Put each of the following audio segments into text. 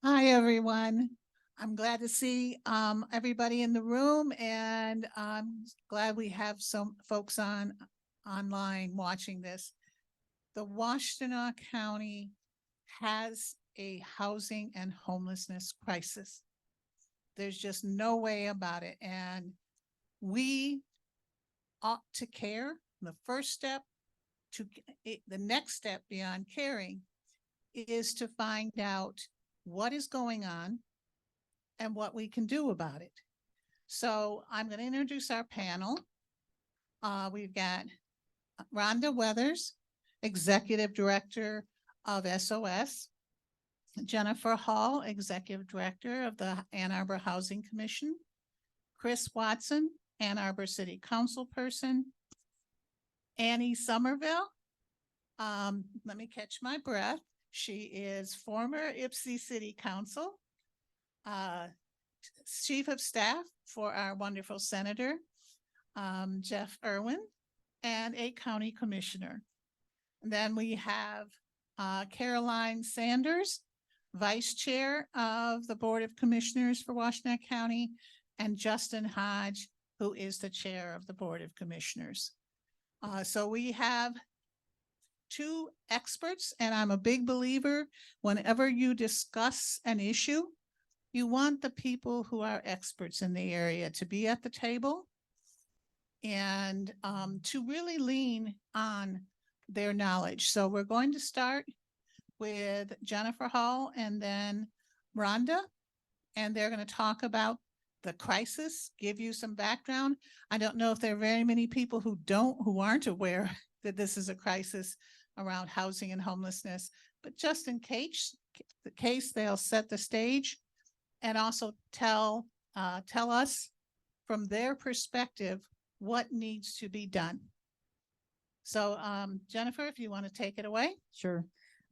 Hi, everyone. I'm glad to see everybody in the room, and I'm glad we have some folks online watching this. The Washtenaw County has a housing and homelessness crisis. There's just no way about it, and we ought to care. The first step the next step beyond caring is to find out what is going on and what we can do about it. So I'm going to introduce our panel. We've got Rhonda Weathers, Executive Director of SOS, Jennifer Hall, Executive Director of the Ann Arbor Housing Commission, Chris Watson, Ann Arbor City Council person, Annie Sommerville. Let me catch my breath. She is former Ypsi City Council, Chief of Staff for our wonderful Senator, Jeff Irwin, and a County Commissioner. And then we have Caroline Sanders, Vice Chair of the Board of Commissioners for Washtenaw County, and Justin Hodge, who is the Chair of the Board of Commissioners. So we have two experts, and I'm a big believer whenever you discuss an issue, you want the people who are experts in the area to be at the table and to really lean on their knowledge. So we're going to start with Jennifer Hall and then Rhonda, and they're going to talk about the crisis, give you some background. I don't know if there are very many people who aren't aware that this is a crisis around housing and homelessness, but just in case they'll set the stage and also tell us from their perspective what needs to be done. So Jennifer, if you want to take it away. Sure.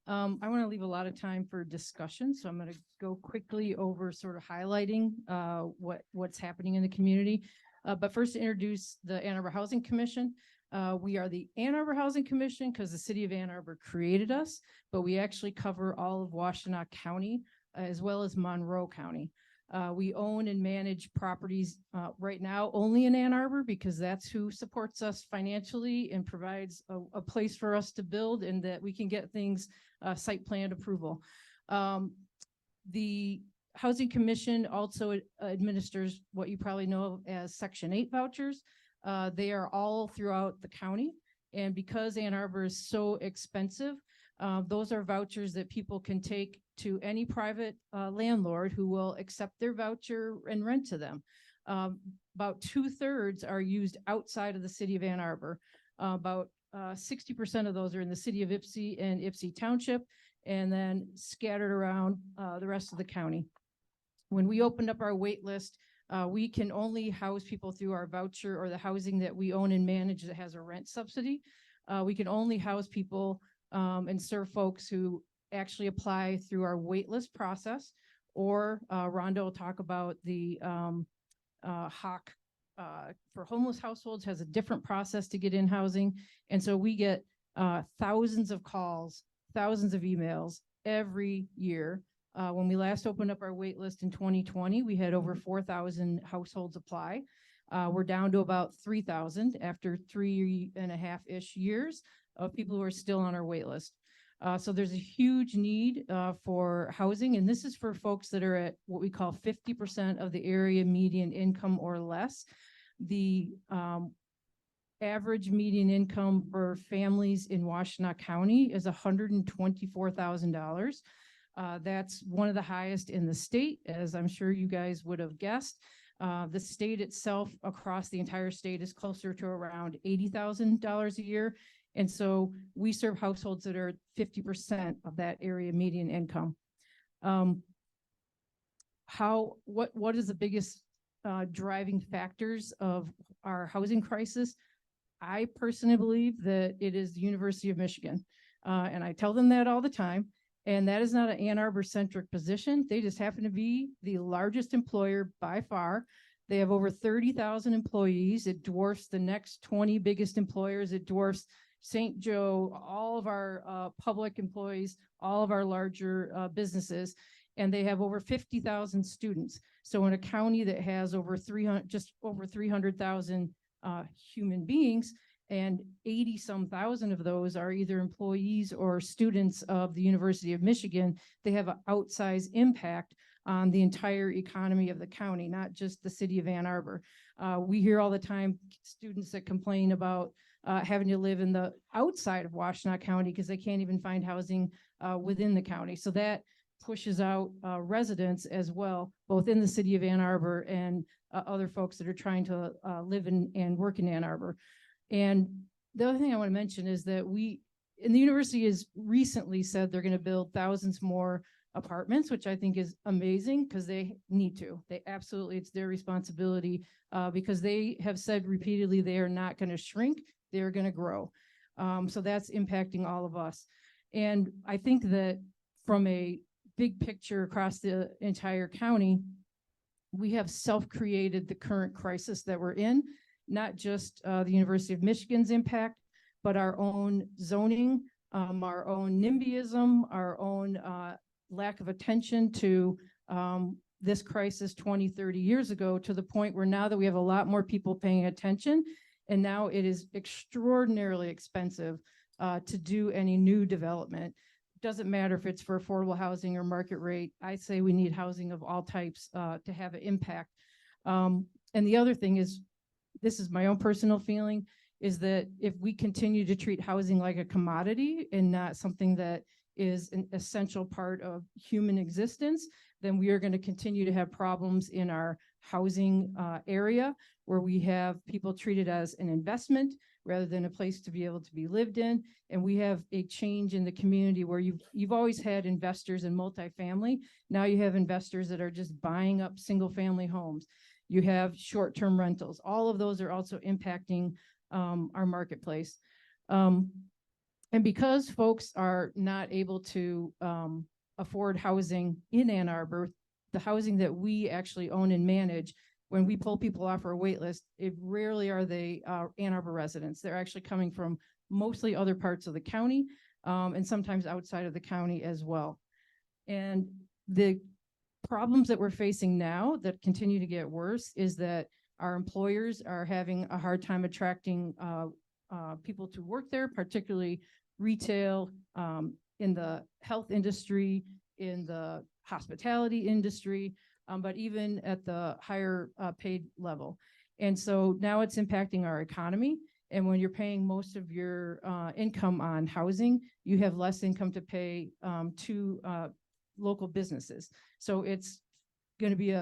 I want to leave a lot of time for discussion, so I'm going to go quickly over sort of highlighting what's happening in the community. But first, to introduce the Ann Arbor Housing Commission. We are the Ann Arbor Housing Commission because the city of Ann Arbor created us, but we actually cover all of Washtenaw County as well as Monroe County. We own and manage properties right now only in Ann Arbor because that's who supports us financially and provides a place for us to build and that we can get things site plan approval. The Housing Commission also administers what you probably know as Section 8 vouchers. They are all throughout the county. And because Ann Arbor is so expensive, those are vouchers that people can take to any private landlord who will accept their voucher and rent to them. About 2/3 are used outside of the city of Ann Arbor. About 60% of those are in the city of Ypsi and Ypsi Township, and then scattered around the rest of the county. When we opened up our wait list, we can only house people through our voucher or the housing that we own and manage that has a rent subsidy. We can only house people and serve folks who actually apply through our waitlist process, or Rhonda will talk about the HOC for homeless households has a different process to get in housing. And so we get thousands of calls, thousands of emails every year. When we last opened up our wait list in 2020, we had over 4,000 households apply. We're down to about 3,000 after 3.5-ish years of people who are still on our wait list. So there's a huge need for housing, and this is for folks that are at what we call 50% of the area median income or less. The average median income for families in Washtenaw County is $124,000. That's one of the highest in the state, as I'm sure you guys would have guessed. The state itself, across the entire state, is closer to around $80,000 a year. And so we serve households that are 50% of that area median income. What is the biggest driving factors of our housing crisis? I personally believe that it is the University of Michigan. And I tell them that all the time. And that is not an Ann Arbor centric position. They just happen to be the largest employer by far. They have over 30,000 employees. It dwarfs the next 20 biggest employers. It dwarfs St. Joe, all of our public employees, all of our larger businesses. and they have over 50,000 students. So in a county that has over 300, just over 300,000 human beings, and 80 some thousand of those are either employees or students of the University of Michigan, they have an outsized impact on the entire economy of the county, not just the city of Ann Arbor. We hear all the time students that complain about having to live in the outside of Washtenaw County because they can't even find housing within the county. So that pushes out residents as well, both in the city of Ann Arbor and other folks that are trying to live in and work in Ann Arbor. And the other thing I want to mention is that the university has recently said they're going to build thousands more apartments, which I think is amazing because they need to. They absolutely, it's their responsibility because they have said repeatedly they are not going to shrink, they're going to grow. So that's impacting all of us. And I think that from a big picture across the entire county, we have self-created the current crisis that we're in, not just the University of Michigan's impact, but our own zoning, our own NIMBYism, our own lack of attention to this crisis 20, 30 years ago, to the point where now that we have a lot more people paying attention, and now it is extraordinarily expensive to do any new development. Doesn't matter if it's for affordable housing or market rate. I say we need housing of all types to have an impact. And the other thing is, this is my own personal feeling, is that if we continue to treat housing like a commodity and not something that is an essential part of human existence, then we are going to continue to have problems in our housing area, where we have people treated as an investment rather than a place to be able to be lived in. And we have a change in the community where you've always had investors in multifamily. Now you have investors that are just buying up single family homes. You have short-term rentals. All of those are also impacting our marketplace. And because folks are not able to afford housing in Ann Arbor, the housing that we actually own and manage, when we pull people off our wait list, it rarely are they Ann Arbor residents. They're actually coming from mostly other parts of the county and sometimes outside of the county as well. And the problems that we're facing now that continue to get worse is that our employers are having a hard time attracting people to work there, particularly retail, in the health industry, in the hospitality industry, but even at the higher paid level. And so now it's impacting our economy. And when you're paying most of your income on housing, you have less income to pay to local businesses. So it's going to be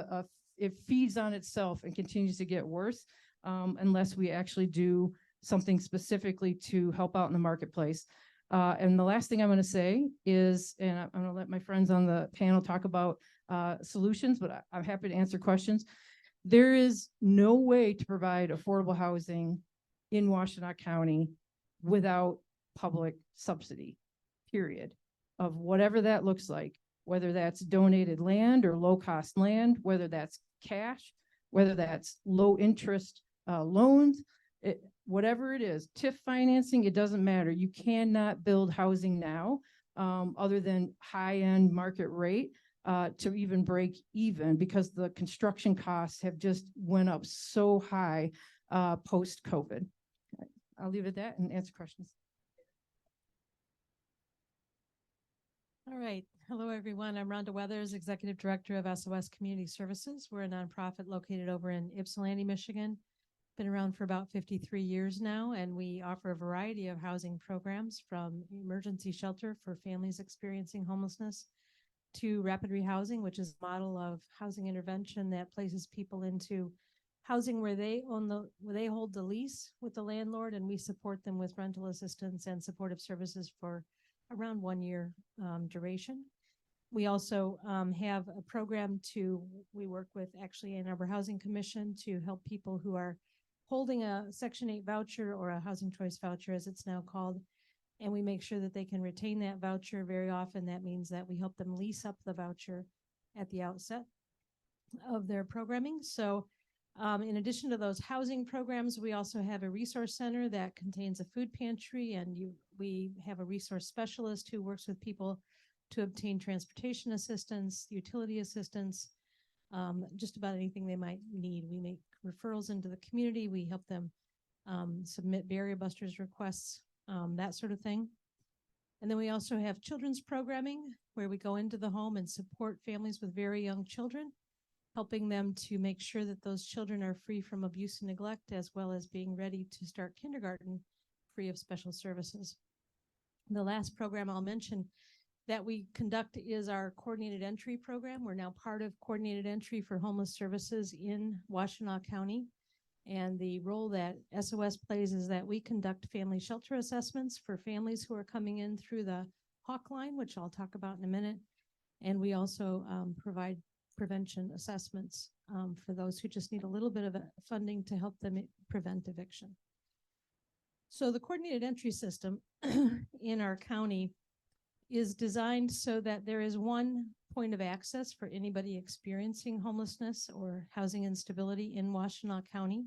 it feeds on itself and continues to get worse unless we actually do something specifically to help out in the marketplace. And the last thing I'm going to say is, and I'm going to let my friends on the panel talk about solutions, but I'm happy to answer questions. There is no way to provide affordable housing in Washtenaw County without public subsidy, period, of whatever that looks like, whether that's donated land or low-cost land, whether that's cash, whether that's low-interest loans, whatever it is, TIF financing, it doesn't matter. You cannot build housing now other than high-end market rate to even break even, because the construction costs have just went up so high post-COVID. I'll leave it at that and answer questions. All right. Hello, everyone. I'm Rhonda Weathers, Executive Director of SOS Community Services. We're a nonprofit located over in Ypsilanti, Michigan. Been around for about 53 years now, and we offer a variety of housing programs, from emergency shelter for families experiencing homelessness to rapid rehousing, which is a model of housing intervention that places people into housing where they hold the lease with the landlord, and we support them with rental assistance and supportive services for around 1 year duration. We also have a program we work with actually Ann Arbor Housing Commission to help people who are holding a Section 8 voucher, or a housing choice voucher as it's now called, and we make sure that they can retain that voucher. Very often that means that we help them lease up the voucher at the outset of their programming. So in addition to those housing programs, we also have a resource center that contains a food pantry, and we have a resource specialist who works with people to obtain transportation assistance, utility assistance, just about anything they might need. We make referrals into the community. We help them submit barrier busters requests, that sort of thing. And then we also have children's programming where we go into the home and support families with very young children, helping them to make sure that those children are free from abuse and neglect, as well as being ready to start kindergarten free of special services. The last program I'll mention that we conduct is our coordinated entry program. We're now part of coordinated entry for homeless services in Washtenaw County. And the role that SOS plays is that we conduct family shelter assessments for families who are coming in through the Hawk line, which I'll talk about in a minute. And we also provide prevention assessments for those who just need a little bit of funding to help them prevent eviction. So the coordinated entry system in our county is designed so that there is one point of access for anybody experiencing homelessness or housing instability in Washtenaw County.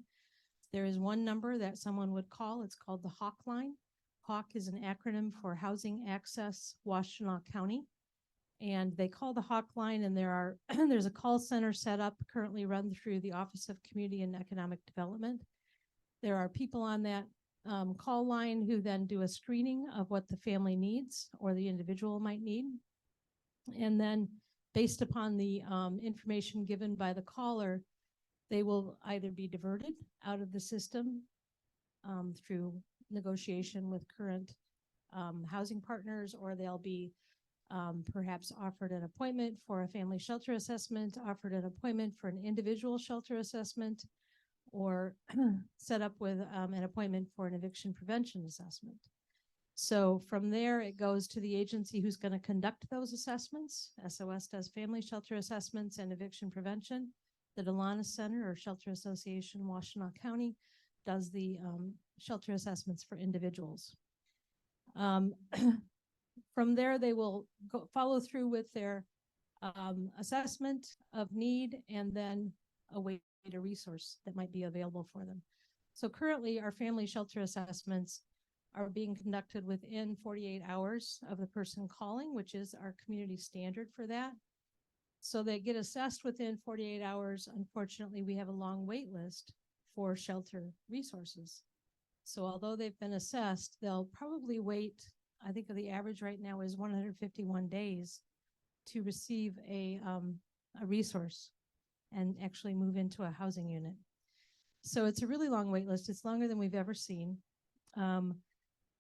There is one number that someone would call. It's called the Hawk line. Hawk is an acronym for Housing Access Washtenaw County. And they call the Hawk line, and there's a call center set up currently run through the Office of Community and Economic Development. There are people on that call line who then do a screening of what the family needs or the individual might need. And then based upon the information given by the caller, they will either be diverted out of the system through negotiation with current housing partners, or they'll be perhaps offered an appointment for a family shelter assessment, offered an appointment for an individual shelter assessment, or set up with an appointment for an eviction prevention assessment. So from there, it goes to the agency who's going to conduct those assessments. SOS does family shelter assessments and eviction prevention. The Delana Center or Shelter Association, Washtenaw County, does the shelter assessments for individuals. From there, they will follow through with their assessment of need and then await a resource that might be available for them. So currently, our family shelter assessments are being conducted within 48 hours of the person calling, which is our community standard for that. So they get assessed within 48 hours. Unfortunately, we have a long wait list for shelter resources. So although they've been assessed, they'll probably wait, I think the average right now is 151 days to receive a resource and actually move into a housing unit. So it's a really long wait list. It's longer than we've ever seen.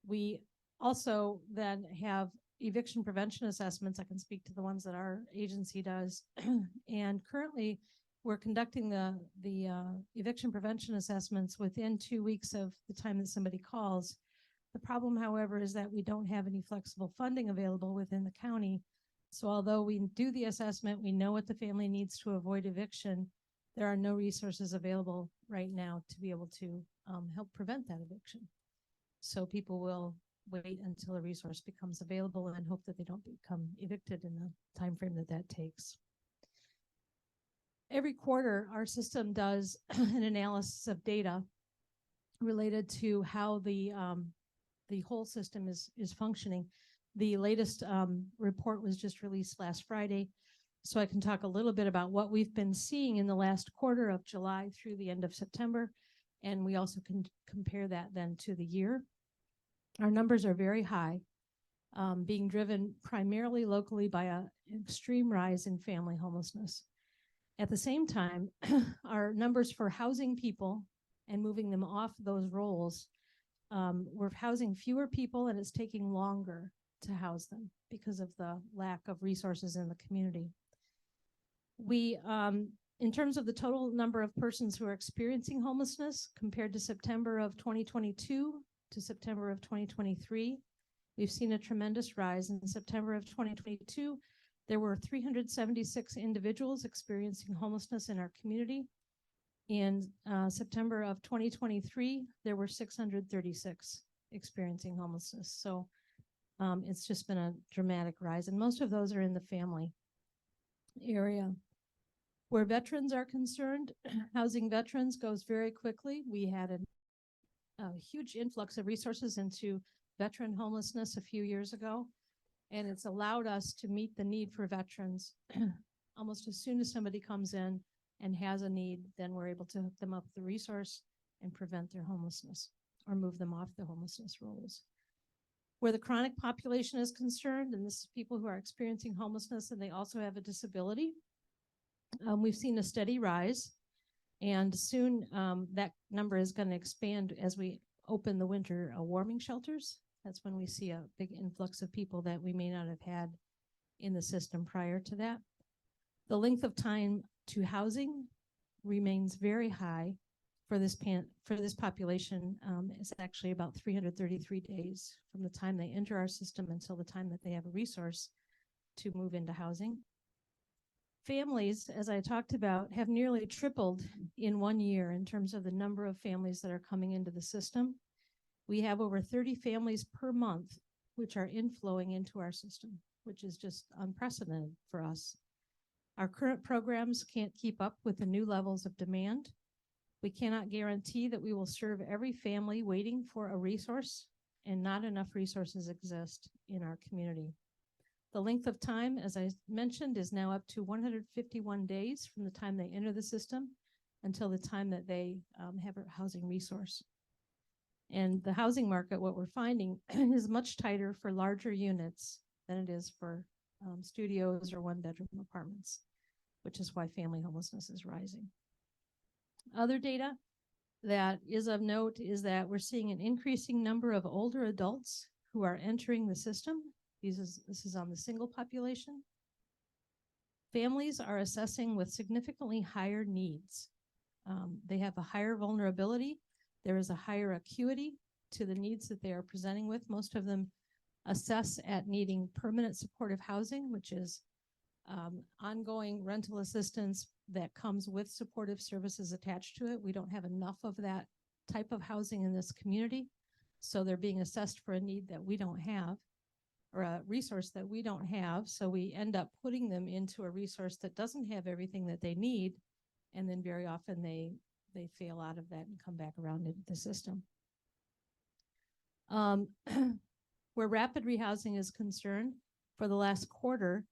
We also then have eviction prevention assessments. I can speak to the ones that our agency does. And currently, we're conducting the eviction prevention assessments within 2 weeks of the time that somebody calls. The problem, however, is that we don't have any flexible funding available within the county. So although we do the assessment, we know what the family needs to avoid eviction, there are no resources available right now to be able to help prevent that eviction. So people will wait until a resource becomes available and hope that they don't become evicted in the time frame that that takes. Every quarter, our system does an analysis of data related to how the whole system is functioning. The latest report was just released last Friday, so I can talk a little bit about what we've been seeing in the last quarter of July through the end of September, and we also can compare that then to the year. Our numbers are very high, being driven primarily locally by an extreme rise in family homelessness. At the same time, our numbers for housing people and moving them off those roles, we're housing fewer people and it's taking longer to house them because of the lack of resources in the community. We, in terms of the total number of persons who are experiencing homelessness compared to September of 2022 to September of 2023, we've seen a tremendous rise. In September of 2022, there were 376 individuals experiencing homelessness in our community. In September of 2023, there were 636 experiencing homelessness. So it's just been a dramatic rise, and most of those are in the family area. Where veterans are concerned, housing veterans goes very quickly. We had a huge influx of resources into veteran homelessness a few years ago. And it's allowed us to meet the need for veterans. Almost as soon as somebody comes in and has a need, then we're able to hook them up with the resource and prevent their homelessness or move them off the homelessness rolls. Where the chronic population is concerned, and this is people who are experiencing homelessness and they also have a disability, we've seen a steady rise, and soon that number is going to expand as we open the winter warming shelters. That's when we see a big influx of people that we may not have had in the system prior to that. The length of time to housing remains very high for this population. It's actually about 333 days from the time they enter our system until the time that they have a resource to move into housing. Families, as I talked about, have nearly tripled in 1 year in terms of the number of families that are coming into the system. We have over 30 families per month which are inflowing into our system, which is just unprecedented for us. Our current programs can't keep up with the new levels of demand. We cannot guarantee that we will serve every family waiting for a resource, and not enough resources exist in our community. The length of time, as I mentioned, is now up to 151 days from the time they enter the system until the time that they have a housing resource. And the housing market, what we're finding, is much tighter for larger units than it is for studios or one-bedroom apartments, which is why family homelessness is rising. Other data that is of note is that we're seeing an increasing number of older adults who are entering the system. This is on the single population. Families are assessing with significantly higher needs. They have a higher vulnerability. There is a higher acuity to the needs that they are presenting with. Most of them assess at needing permanent supportive housing, which is ongoing rental assistance that comes with supportive services attached to it. We don't have enough of that type of housing in this community, so they're being assessed for a need that we don't have, or a resource that we don't have. So we end up putting them into a resource that doesn't have everything that they need, and then very often they fail out of that and come back around into the system. Where rapid rehousing is concerned, for the last quarter,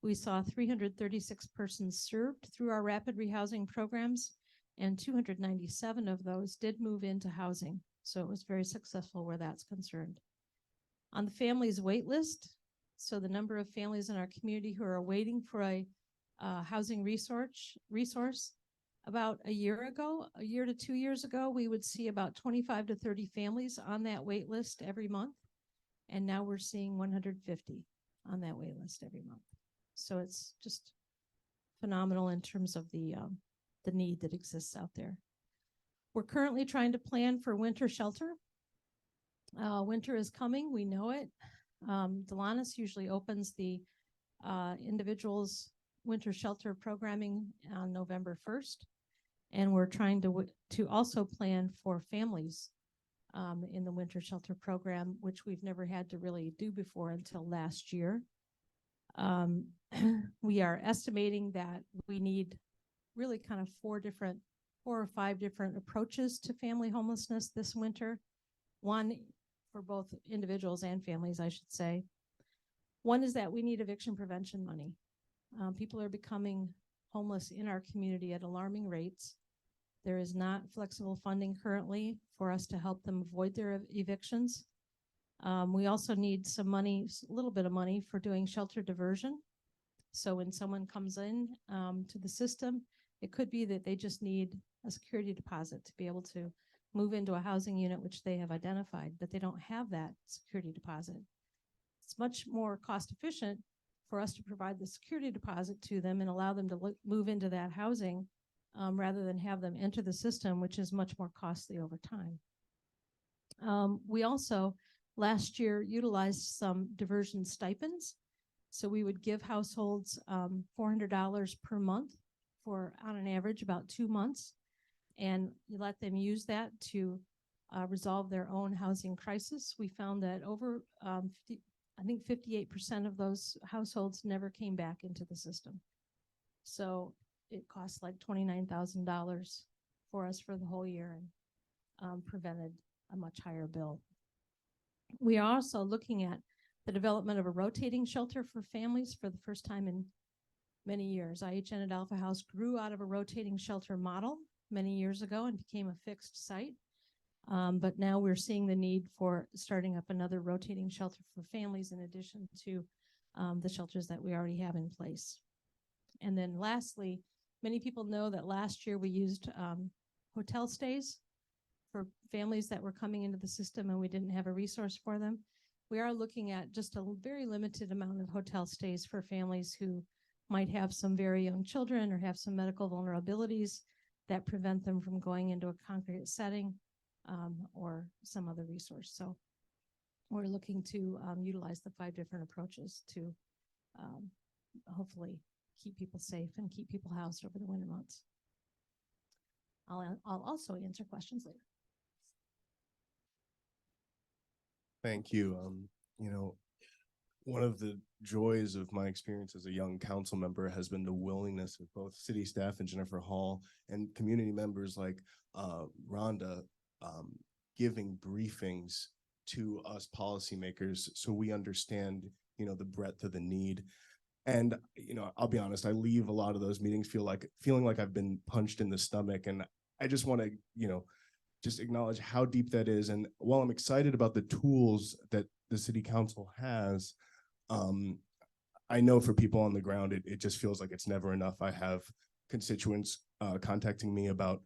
we saw 336 persons served through our rapid rehousing programs, and 297 of those did move into housing. So it was very successful where that's concerned. On the families wait list, so the number of families in our community who are waiting for a housing resource, about a year to 2 years ago, we would see about 25 to 30 families on that wait list every month. And now we're seeing 150 on that wait list every month. So it's just phenomenal in terms of the need that exists out there. We're currently trying to plan for winter shelter. Winter is coming, we know it. Delanus usually opens the individuals' winter shelter programming on November 1st. And we're trying to also plan for families in the winter shelter program, which we've never had to really do before until last year. We are estimating that we need really kind of 4 or 5 different approaches to family homelessness this winter. One for both individuals and families, I should say. One is that we need eviction prevention money. People are becoming homeless in our community at alarming rates. There is not flexible funding currently for us to help them avoid their evictions. We also need some money, a little bit of money for doing shelter diversion. So when someone comes in to the system, it could be that they just need a security deposit to be able to move into a housing unit which they have identified, but they don't have that security deposit. It's much more cost efficient for us to provide the security deposit to them and allow them to move into that housing rather than have them enter the system, which is much more costly over time. We also last year utilized some diversion stipends. So we would give households $400 per month for, on an average, about 2 months. And you let them use that to resolve their own housing crisis. We found that over, I think 58% of those households never came back into the system. So it cost like $29,000 for us for the whole year and prevented a much higher bill. We are also looking at the development of a rotating shelter for families for the first time in many years. IHN at Alpha House grew out of a rotating shelter model many years ago and became a fixed site. But now we're seeing the need for starting up another rotating shelter for families in addition to the shelters that we already have in place. And then lastly, many people know that last year we used hotel stays for families that were coming into the system and we didn't have a resource for them. We are looking at just a very limited amount of hotel stays for families who might have some very young children or have some medical vulnerabilities that prevent them from going into a congregate setting or some other resource. So we're looking to utilize the 5 different approaches to hopefully keep people safe and keep people housed over the winter months. I'll also answer questions later. Thank you. You know, one of the joys of my experience as a young council member has been the willingness of both city staff and Jennifer Hall and community members like Rhonda giving briefings to us policymakers so we understand, you know, the breadth of the need. And, you know, I'll be honest, I leave a lot of those meetings feeling like I've been punched in the stomach. And I just want to, you know, just acknowledge how deep that is. And while I'm excited about the tools that the city council has, I know for people on the ground, it just feels like it's never enough. I have constituents contacting me about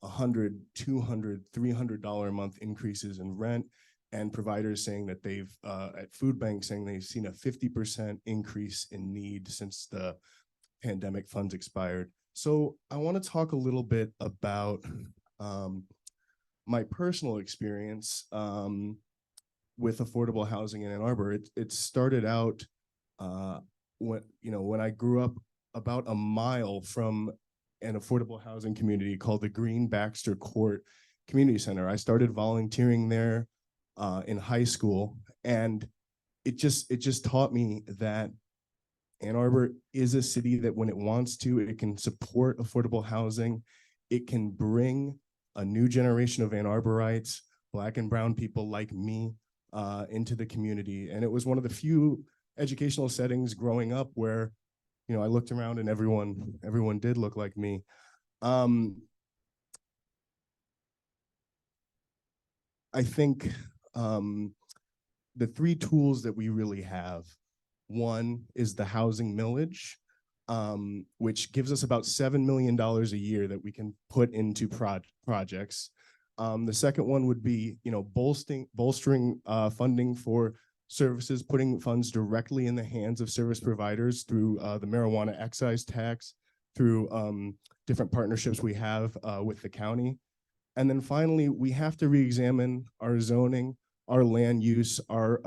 $100, $200, $300 a month increases in rent, and providers saying that they've at food banks saying they've seen a 50% increase in need since the pandemic funds expired. So I want to talk a little bit about my personal experience with affordable housing in Ann Arbor. It started out when I grew up about a mile from an affordable housing community called the Green Baxter Court Community Center. I started volunteering there in high school, and it just taught me that Ann Arbor is a city that when it wants to, it can support affordable housing. It can bring a new generation of Ann Arborites, Black and brown people like me, into the community. And it was one of the few educational settings growing up where, you know, I looked around and everyone did look like me. I think the 3 tools that we really have, one is the housing millage, which gives us about $7 million a year that we can put into projects. The second one would be, you know, bolstering funding for services, putting funds directly in the hands of service providers through the marijuana excise tax, through different partnerships we have with the county. And then finally, we have to re-examine our zoning, our land use, our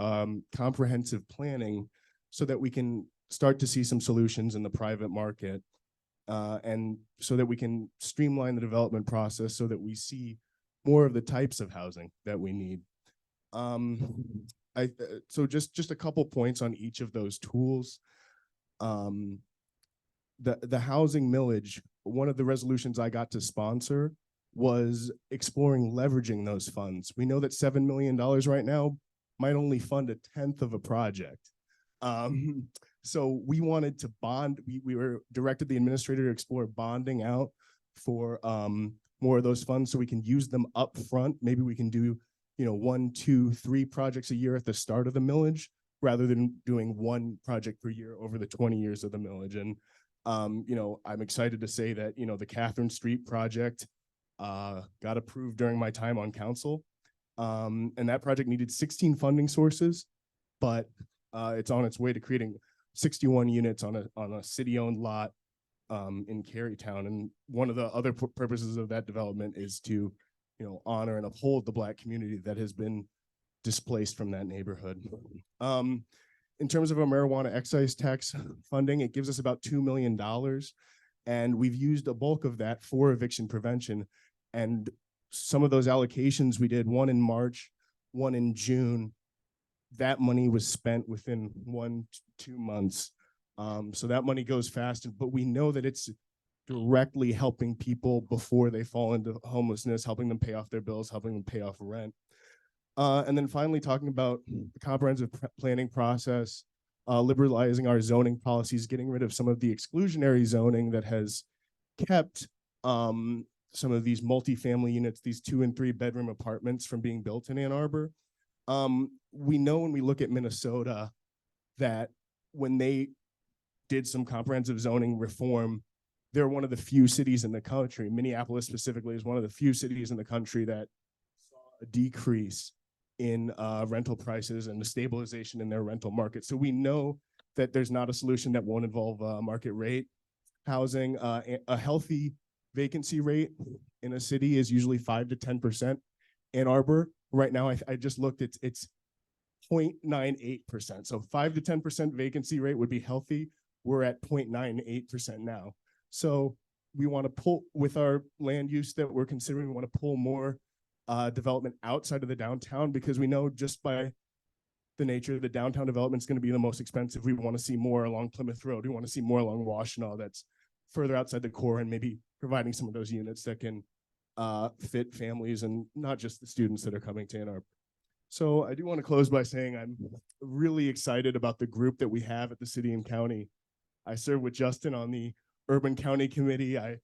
comprehensive planning so that we can start to see some solutions in the private market and so that we can streamline the development process so that we see more of the types of housing that we need. So just a couple points on each of those tools. The housing millage, one of the resolutions I got to sponsor was exploring leveraging those funds. We know that $7 million right now might only fund 1/10 of a project. So we wanted to bond, we were directed the administrator to explore bonding out for more of those funds so we can use them up front. Maybe we can do, you know, 1, 2, 3 projects a year at the start of the millage rather than doing 1 project per year over the 20 years of the millage. And, you know, I'm excited to say that, you know, the Catherine Street project got approved during my time on council. And that project needed 16 funding sources, but it's on its way to creating 61 units on a city-owned lot in Carytown. And one of the other purposes of that development is to, you know, honor and uphold the Black community that has been displaced from that neighborhood. In terms of our marijuana excise tax funding, it gives us about $2 million. And we've used a bulk of that for eviction prevention. And some of those allocations we did, one in March, one in June, that money was spent within 1 to 2 months. So that money goes fast, but we know that it's directly helping people before they fall into homelessness, helping them pay off their bills, helping them pay off rent. And then finally talking about the comprehensive planning process, liberalizing our zoning policies, getting rid of some of the exclusionary zoning that has kept some of these multifamily units, these 2 and 3 bedroom apartments from being built in Ann Arbor. We know when we look at Minnesota that when they did some comprehensive zoning reform, they're one of the few cities in the country, Minneapolis specifically is one of the few cities in the country that saw a decrease in rental prices and the stabilization in their rental market. So we know that there's not a solution that won't involve market rate housing. A healthy vacancy rate in a city is usually 5 to 10%. Ann Arbor, right now, I just looked, it's 0.98%. So 5 to 10% vacancy rate would be healthy. We're at 0.98% now. So we want to pull, with our land use that we're considering, we want to pull more development outside of the downtown, because we know just by the nature of the downtown development is going to be the most expensive. We want to see more along Plymouth Road. We want to see more along Washtenaw that's further outside the core, and maybe providing some of those units that can fit families and not just the students that are coming to Ann Arbor. So I do want to close by saying I'm really excited about the group that we have at the city and county. I serve with Justin on the Urban County Committee. I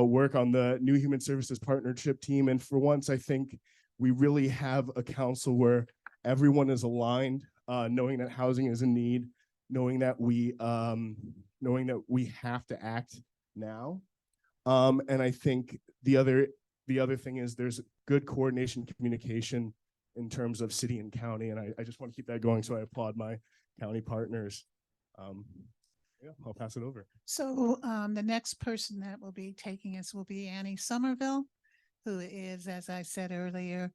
work on the New Human Services Partnership team. And for once, I think we really have a council where everyone is aligned, knowing that housing is a need, knowing that we have to act now. And I think the other thing is there's good coordination, communication in terms of city and county. And I just want to keep that going. So I applaud my county partners. Yeah, I'll pass it over. So the next person that will be taking us will be Annie Sommerville, who is, as I said earlier,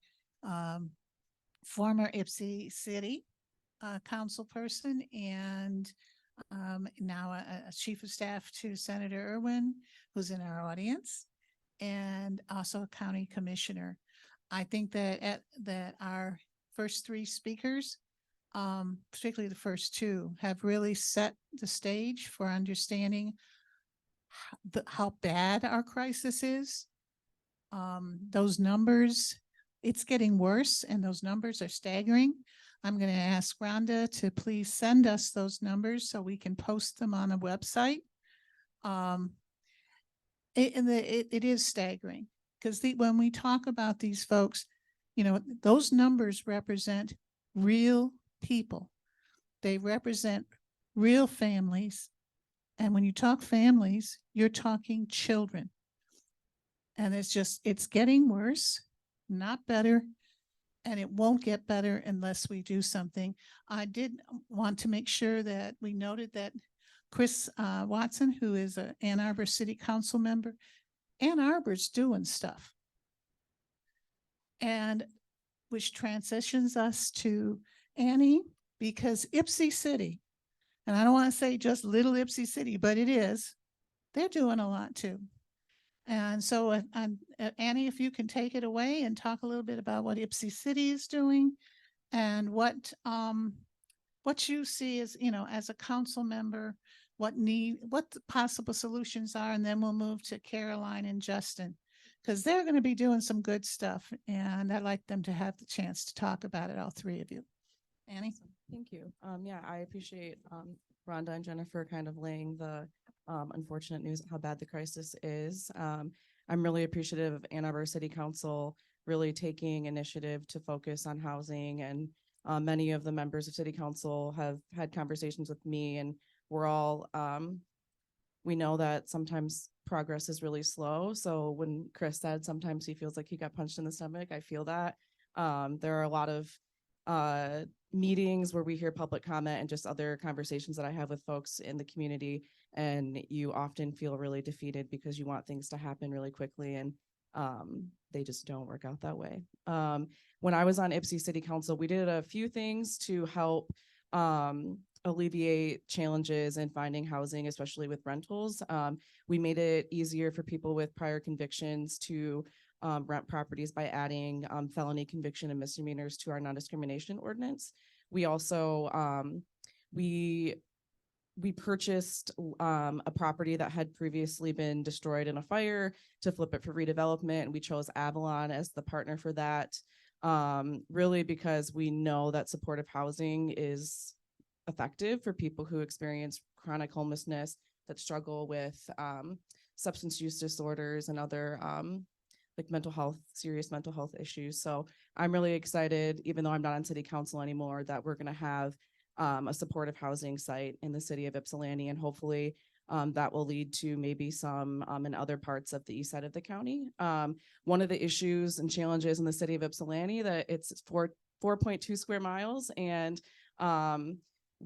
former Ypsi City council person, and now a chief of staff to Senator Irwin, who's in our audience, and also a county commissioner. I think that that our first 3 speakers, particularly the first 2, have really set the stage for understanding how bad our crisis is. Those numbers, it's getting worse, and those numbers are staggering. I'm going to ask Rhonda to please send us those numbers so we can post them on a website. It is staggering, because when we talk about these folks, you know, those numbers represent real people. They represent real families. And when you talk families, you're talking children. And it's getting worse, not better. And it won't get better unless we do something. I did want to make sure that we noted that Chris Watson, who is an Ann Arbor City Council member, Ann Arbor's doing stuff. And which transitions us to Annie, because Ypsi City, and I don't want to say just little Ypsi City, but it is, they're doing a lot too. And so Annie, if you can take it away and talk a little bit about what Ypsi City is doing and what you see as, you know, as a council member, what the possible solutions are, and then we'll move to Caroline and Justin, because they're going to be doing some good stuff, and I'd like them to have the chance to talk about it, all 3 of you. Annie? Thank you. Yeah, I appreciate Rhonda and Jennifer kind of laying the unfortunate news how bad the crisis is. I'm really appreciative of Ann Arbor City Council really taking initiative to focus on housing, and many of the members of City Council have had conversations with me, and we're all, we know that sometimes progress is really slow. So when Chris said sometimes he feels like he got punched in the stomach, I feel that. There are a lot of meetings where we hear public comment and just other conversations that I have with folks in the community, and you often feel really defeated because you want things to happen really quickly, and they just don't work out that way. When I was on Ypsi City Council, we did a few things to help alleviate challenges in finding housing, especially with rentals. We made it easier for people with prior convictions to rent properties by adding felony conviction and misdemeanors to our non-discrimination ordinance. We also, we purchased a property that had previously been destroyed in a fire to flip it for redevelopment, and we chose Avalon as the partner for that. really because we know that supportive housing is effective for people who experience chronic homelessness, that struggle with substance use disorders and other like serious mental health issues. So I'm really excited, even though I'm not on city council anymore, that we're going to have a supportive housing site in the city of Ypsilanti, and hopefully that will lead to maybe some in other parts of the east side of the county. One of the issues and challenges in the city of Ypsilanti that it's 4.2 square miles, and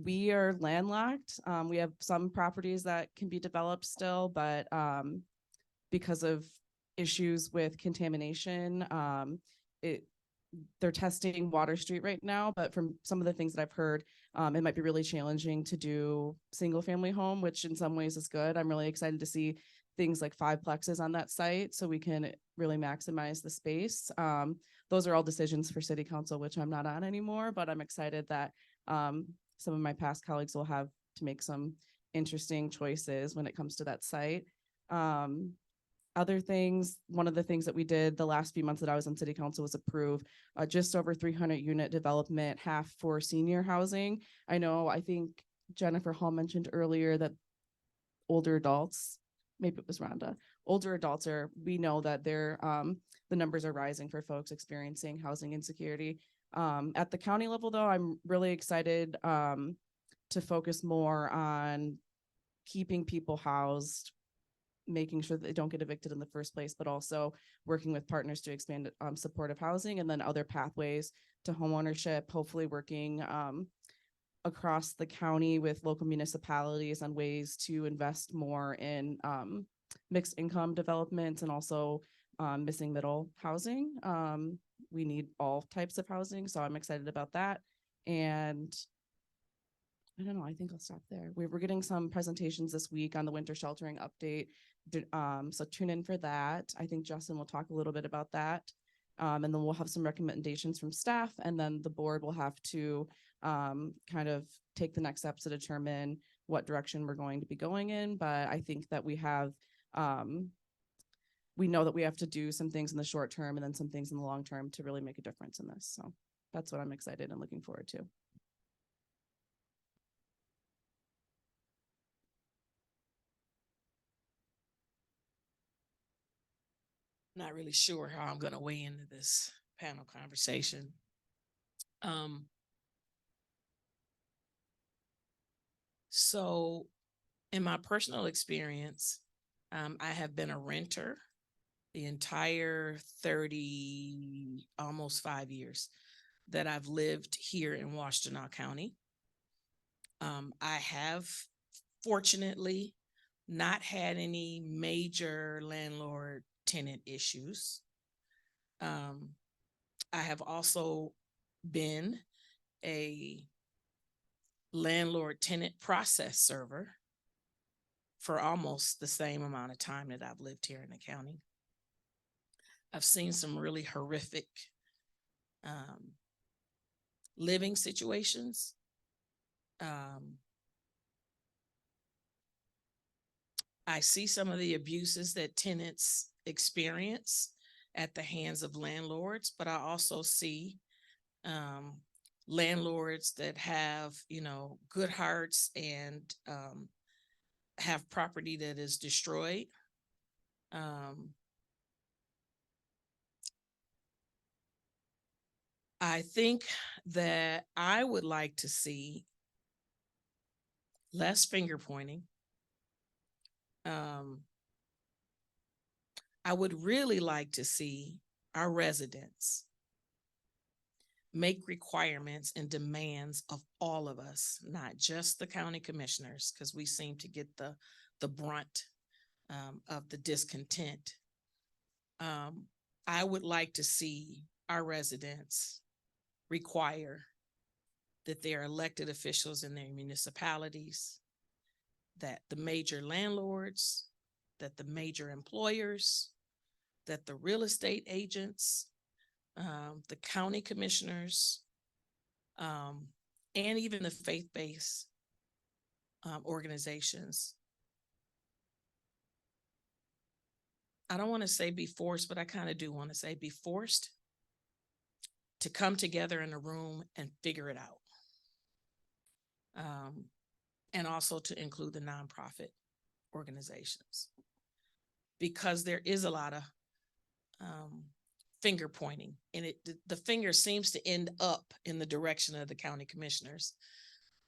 we are landlocked. We have some properties that can be developed still, but because of issues with contamination, they're testing Water Street right now, but from some of the things that I've heard, it might be really challenging to do single family home, which in some ways is good. I'm really excited to see things like 5 plexes on that site so we can really maximize the space. Those are all decisions for city council, which I'm not on anymore, but I'm excited that some of my past colleagues will have to make some interesting choices when it comes to that site. Other things, one of the things that we did the last few months that I was on city council was approve just over 300 unit development, half for senior housing. I think Jennifer Hall mentioned earlier that older adults, maybe it was Rhonda, older adults we know that they're, the numbers are rising for folks experiencing housing insecurity. At the county level though, I'm really excited to focus more on keeping people housed, making sure that they don't get evicted in the first place, but also working with partners to expand supportive housing, and then other pathways to homeownership, hopefully working across the county with local municipalities on ways to invest more in mixed income development and also missing middle housing. We need all types of housing, so I'm excited about that. And I don't know, I think I'll stop there. We're getting some presentations this week on the winter sheltering update. So tune in for that. I think Justin will talk a little bit about that. And then we'll have some recommendations from staff, and then the board will have to kind of take the next steps to determine what direction we're going to be going in. But I think that we know that we have to do some things in the short term and then some things in the long term to really make a difference in this. So that's what I'm excited and looking forward to. Not really sure how I'm going to weigh into this panel conversation. So in my personal experience, I have been a renter the entire 30, almost 5 years that I've lived here in Washtenaw County. I have fortunately not had any major landlord tenant issues. I have also been a landlord tenant process server for almost the same amount of time that I've lived here in the county. I've seen some really horrific living situations. I see some of the abuses that tenants experience at the hands of landlords, but I also see landlords that have, good hearts and have property that is destroyed. I think that I would like to see less finger pointing. I would really like to see our residents make requirements and demands of all of us, not just the county commissioners, because we seem to get the brunt of the discontent. I would like to see our residents require that their elected officials in their municipalities, that the major landlords, that the major employers, that the real estate agents, the county commissioners, and even the faith-based organizations. I don't want to say be forced, but I kind of do want to say be forced to come together in a room and figure it out. And also to include the nonprofit organizations, because there is a lot of finger pointing, and the finger seems to end up in the direction of the county commissioners.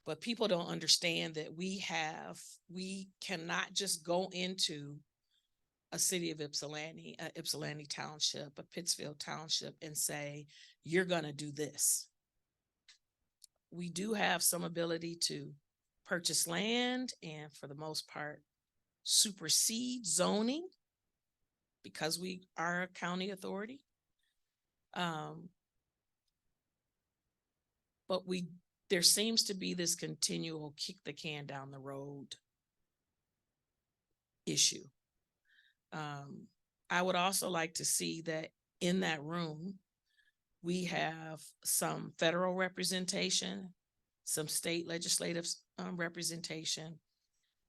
But people don't understand that we cannot just go into a city of Ypsilanti, a Ypsilanti Township, a Pittsfield Township, and say, you're gonna do this. We do have some ability to purchase land and, for the most part, supersede zoning because we are a county authority. But there seems to be this continual kick the can down the road issue. I would also like to see that in that room, we have some federal representation, some state legislative representation.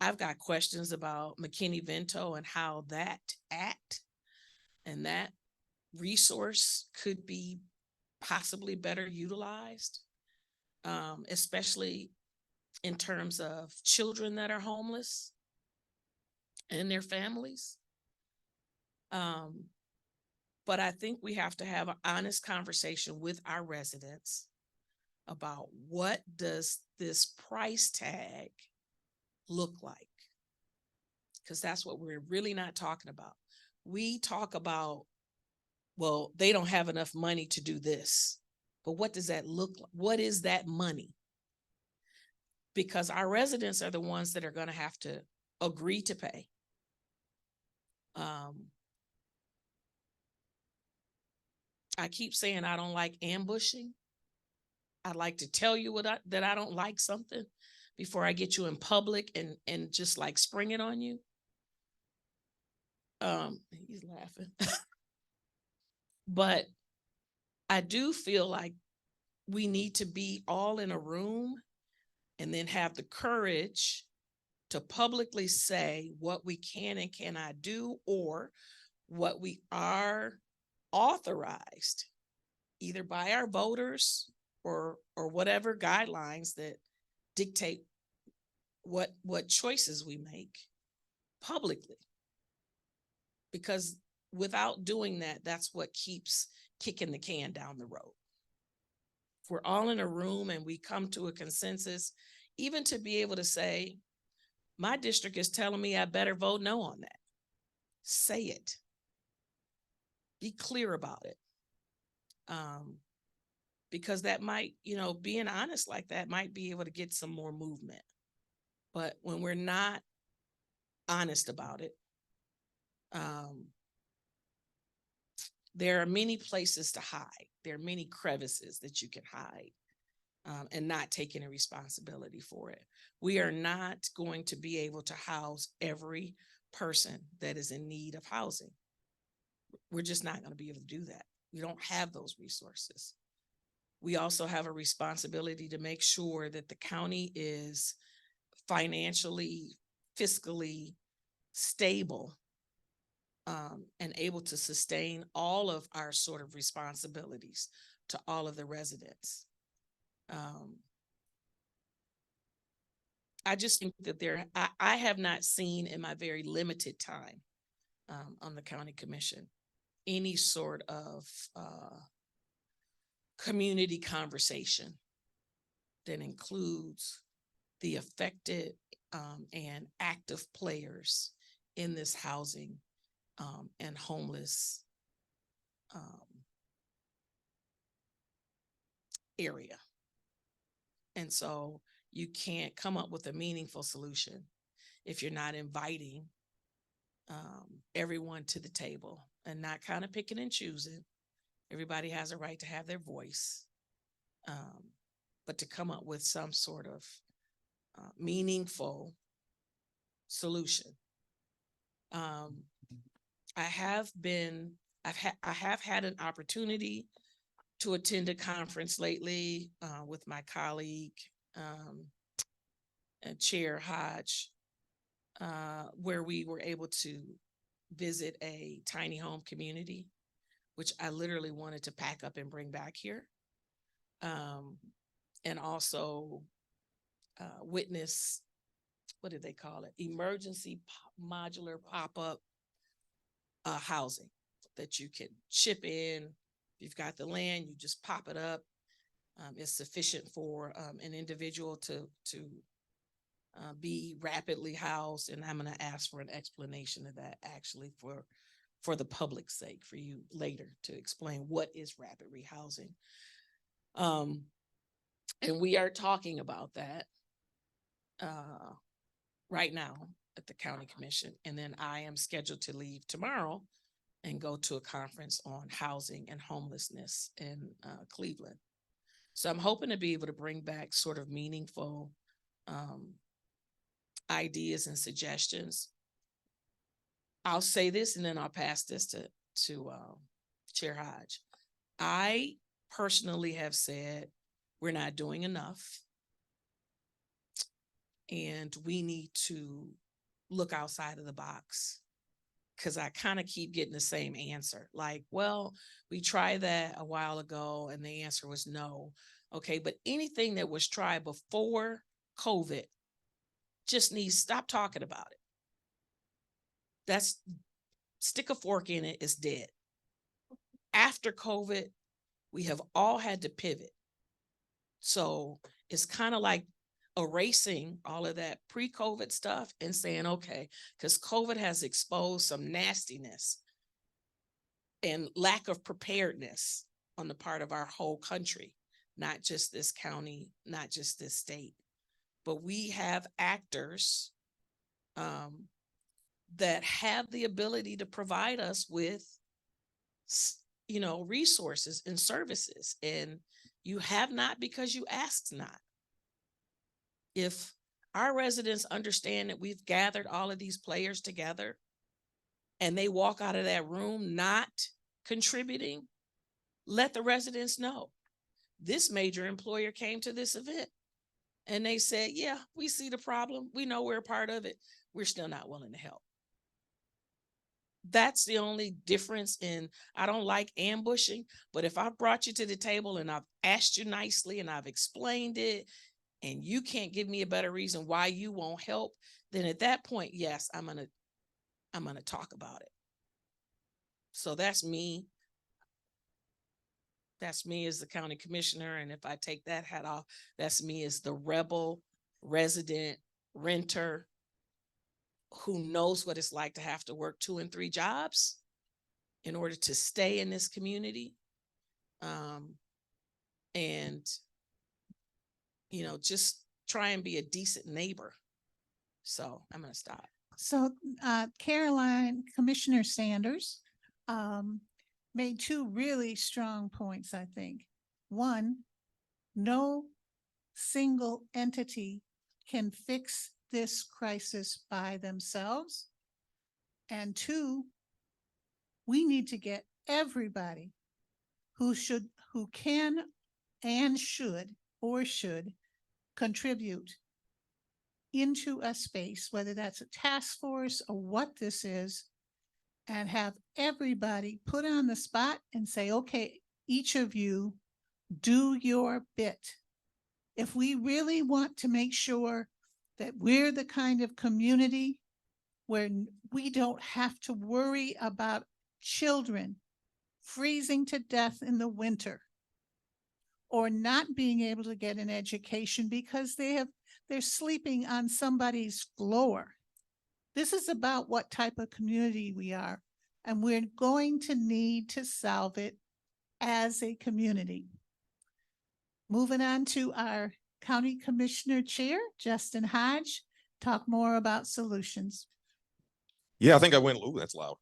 I've got questions about McKinney-Vento and how that act and that resource could be possibly better utilized, especially in terms of children that are homeless and their families. But I think we have to have an honest conversation with our residents about what does this price tag look like? Because that's what we're really not talking about. We talk about, well, they don't have enough money to do this, but what does that look like? What is that money? Because our residents are the ones that are going to have to agree to pay. I keep saying I don't like ambushing. I like to tell you that I don't like something before I get you in public and just like spring it on you. He's laughing. But I do feel like we need to be all in a room and then have the courage to publicly say what we can and cannot do, or what we are authorized either by our voters or whatever guidelines that dictate what choices we make publicly. Because without doing that, that's what keeps kicking the can down the road. If we're all in a room and we come to a consensus, even to be able to say, my district is telling me I better vote no on that. Say it. Be clear about it. Because that might, being honest like that might be able to get some more movement. But when we're not honest about it, there are many places to hide. There are many crevices that you can hide and not take any responsibility for it. We are not going to be able to house every person that is in need of housing. We're just not going to be able to do that. We don't have those resources. We also have a responsibility to make sure that the county is financially, fiscally stable, and able to sustain all of our sort of responsibilities to all of the residents. I just think that I have not seen in my very limited time on the county commission any sort of community conversation that includes the affected and active players in this housing and homeless area. And so you can't come up with a meaningful solution if you're not inviting everyone to the table and not kind of picking and choosing. Everybody has a right to have their voice, but to come up with some sort of meaningful solution. I have had an opportunity to attend a conference lately with my colleague and Chair Hodge, where we were able to visit a tiny home community, which I literally wanted to pack up and bring back here. And also witness, what do they call it? Emergency modular pop-up housing that you can chip in. If you've got the land, you just pop it up. It's sufficient for an individual to be rapidly housed. And I'm going to ask for an explanation of that actually for the public's sake, for you later to explain what is rapid rehousing. And we are talking about that right now at the county commission. And then I am scheduled to leave tomorrow and go to a conference on housing and homelessness in Cleveland. So I'm hoping to be able to bring back sort of meaningful ideas and suggestions. I'll say this and then I'll pass this to Chair Hodge. I personally have said we're not doing enough and we need to look outside of the box, because I kind of keep getting the same answer. Like, well, we tried that a while ago and the answer was no. Okay, but anything that was tried before COVID just needs, stop talking about it. That's, stick a fork in it, it's dead. After COVID, we have all had to pivot. So it's kind of like erasing all of that pre-COVID stuff and saying, okay, because COVID has exposed some nastiness and lack of preparedness on the part of our whole country, not just this county, not just this state, but we have actors that have the ability to provide us with, you know, resources and services, and you have not because you asked not. If our residents understand that we've gathered all of these players together and they walk out of that room not contributing, let the residents know. This major employer came to this event and they said, yeah, we see the problem. We know we're a part of it. We're still not willing to help. That's the only difference. In, I don't like ambushing, but if I brought you to the table and I've asked you nicely and I've explained it and you can't give me a better reason why you won't help, then at that point, yes, I'm going to talk about it. So that's me. That's me as the county commissioner. And if I take that hat off, that's me as the rebel resident renter who knows what it's like to have to work 2 and 3 jobs in order to stay in this community. And, you know, just try and be a decent neighbor. So I'm going to stop. So Commissioner Sanders made 2 really strong points, I think. One, no single entity can fix this crisis by themselves. And 2, we need to get everybody who can and should contribute into a space, whether that's a task force or what this is, and have everybody put on the spot and say, okay, each of you do your bit. If we really want to make sure that we're the kind of community where we don't have to worry about children freezing to death in the winter or not being able to get an education because they're sleeping on somebody's floor. This is about what type of community we are, and we're going to need to solve it as a community. Moving on to our County Commissioner Chair, Justin Hodge, talk more about solutions. Yeah, I think I went, ooh, that's loud.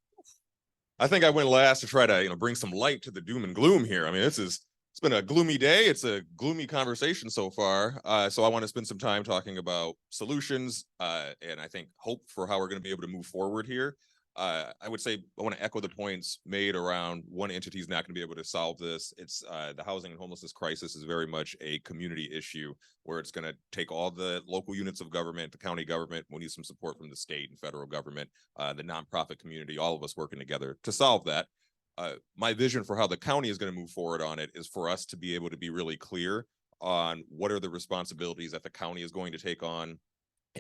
I think I went last to try to, bring some light to the doom and gloom here. I mean, it's been a gloomy day. It's a gloomy conversation so far. So I want to spend some time talking about solutions and I think hope for how we're going to be able to move forward here. I would say I want to echo the points made around one entity is not going to be able to solve this. It's the housing and homelessness crisis is very much a community issue where it's going to take all the local units of government, the county government. We'll need some support from the state and federal government, the nonprofit community, all of us working together to solve that. My vision for how the county is going to move forward on it is for us to be able to be really clear on what are the responsibilities that the county is going to take on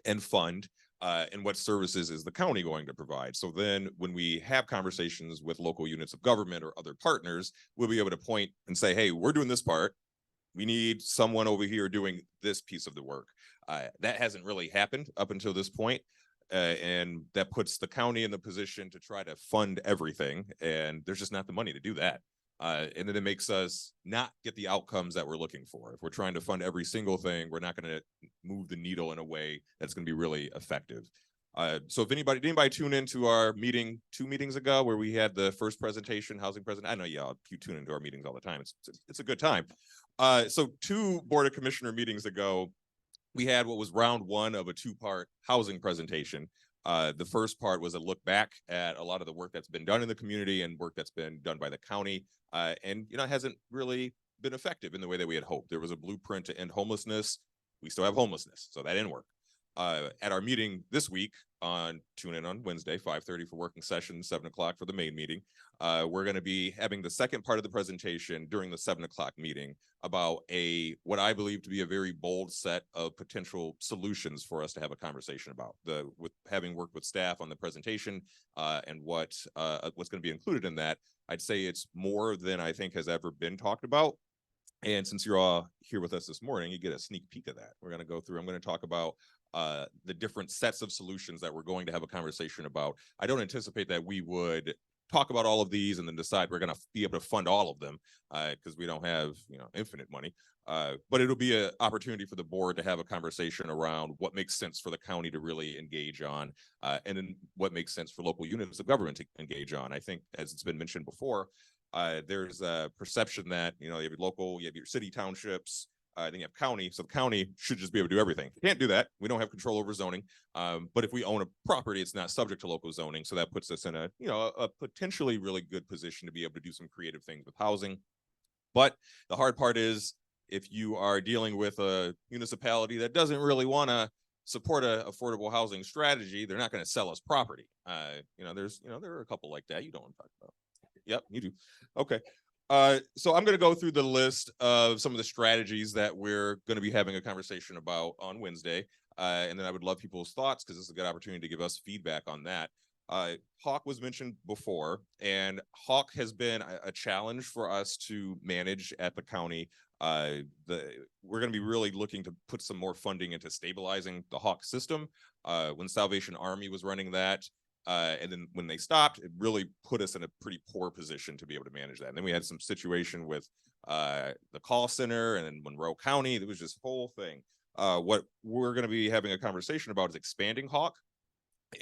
and fund, and what services is the county going to provide. So then when we have conversations with local units of government or other partners, we'll be able to point and say, hey, we're doing this part. We need someone over here doing this piece of the work. That hasn't really happened up until this point. And that puts the county in the position to try to fund everything. And there's just not the money to do that. And then it makes us not get the outcomes that we're looking for. If we're trying to fund every single thing, we're not going to move the needle in a way that's going to be really effective. So if did anybody tune into our meeting 2 meetings ago where we had the first presentation, housing president? I know y'all, you tune into our meetings all the time. It's a good time. So 2 Board of Commissioner meetings ago, we had what was round 1 of a 2-part housing presentation. The first part was a look back at a lot of the work that's been done in the community and work that's been done by the county. And, it hasn't really been effective in the way that we had hoped. There was a blueprint to end homelessness. We still have homelessness, so that didn't work. At our meeting this week, tune in on Wednesday, 5:30 for working session, 7 o'clock for the main meeting. We're going to be having the second part of the presentation during the 7 o'clock meeting about what I believe to be a very bold set of potential solutions for us to have a conversation about. With having worked with staff on the presentation and what's going to be included in that, I'd say it's more than I think has ever been talked about. And since you're all here with us this morning, you get a sneak peek of that. I'm going to talk about the different sets of solutions that we're going to have a conversation about. I don't anticipate that we would talk about all of these and then decide we're going to be able to fund all of them because we don't have infinite money. But it'll be an opportunity for the board to have a conversation around what makes sense for the county to really engage on, and then what makes sense for local units of government to engage on. I think, as it's been mentioned before, there's a perception that you have your city townships, then you have county. So the county should just be able to do everything. Can't do that. We don't have control over zoning. But if we own a property, it's not subject to local zoning. So that puts us in a potentially really good position to be able to do some creative things with housing. But the hard part is if you are dealing with a municipality that doesn't really want to support a affordable housing strategy, they're not going to sell us property. There are a couple like that. You don't want to talk about. Yep, you do. Okay. So I'm going to go through the list of some of the strategies that we're going to be having a conversation about on Wednesday. And then I would love people's thoughts because this is a good opportunity to give us feedback on that. Hawk was mentioned before, and Hawk has been a challenge for us to manage at the county. We're going to be really looking to put some more funding into stabilizing the Hawk system. When Salvation Army was running that, and then when they stopped, it really put us in a pretty poor position to be able to manage that. And then we had some situation with the call center and then Monroe County. There was this whole thing. What we're going to be having a conversation about is expanding Hawk,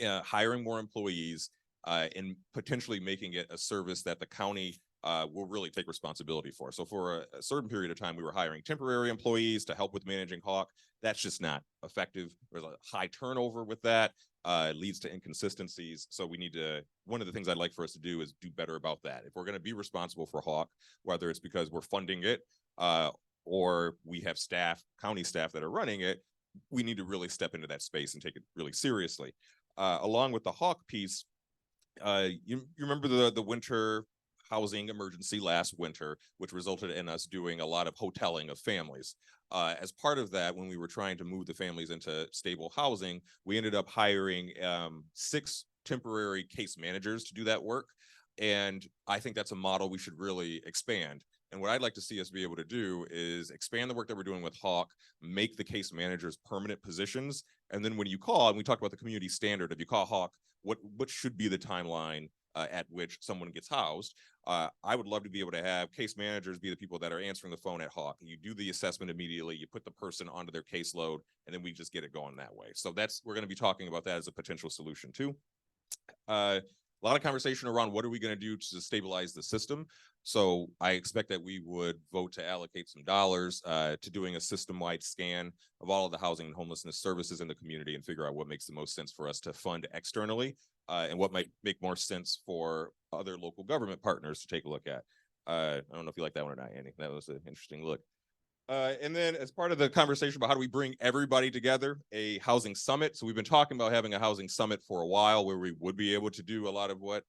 hiring more employees, and potentially making it a service that the county will really take responsibility for. So for a certain period of time, we were hiring temporary employees to help with managing Hawk. That's just not effective. There's a high turnover with that. It leads to inconsistencies. So one of the things I'd like for us to do is do better about that. If we're going to be responsible for Hawk, whether it's because we're funding it or we have county staff that are running it, we need to really step into that space and take it really seriously. Along with the Hawk piece, you remember the winter housing emergency last winter, which resulted in us doing a lot of hoteling of families. As part of that, when we were trying to move the families into stable housing, we ended up hiring 6 temporary case managers to do that work. And I think that's a model we should really expand. And what I'd like to see us be able to do is expand the work that we're doing with Hawk, make the case managers permanent positions. And then when you call, and we talked about the community standard, if you call Hawk, what should be the timeline at which someone gets housed? I would love to be able to have case managers be the people that are answering the phone at Hawk. You do the assessment immediately, you put the person onto their caseload, and then we just get it going that way. So we're going to be talking about that as a potential solution too. A lot of conversation around what are we going to do to stabilize the system. So I expect that we would vote to allocate some dollars to doing a system-wide scan of all of the housing and homelessness services in the community and figure out what makes the most sense for us to fund externally and what might make more sense for other local government partners to take a look at. I don't know if you like that one or not, Annie. That was an interesting look. And then as part of the conversation about how do we bring everybody together, a housing summit. So we've been talking about having a housing summit for a while where we would be able to do a lot of what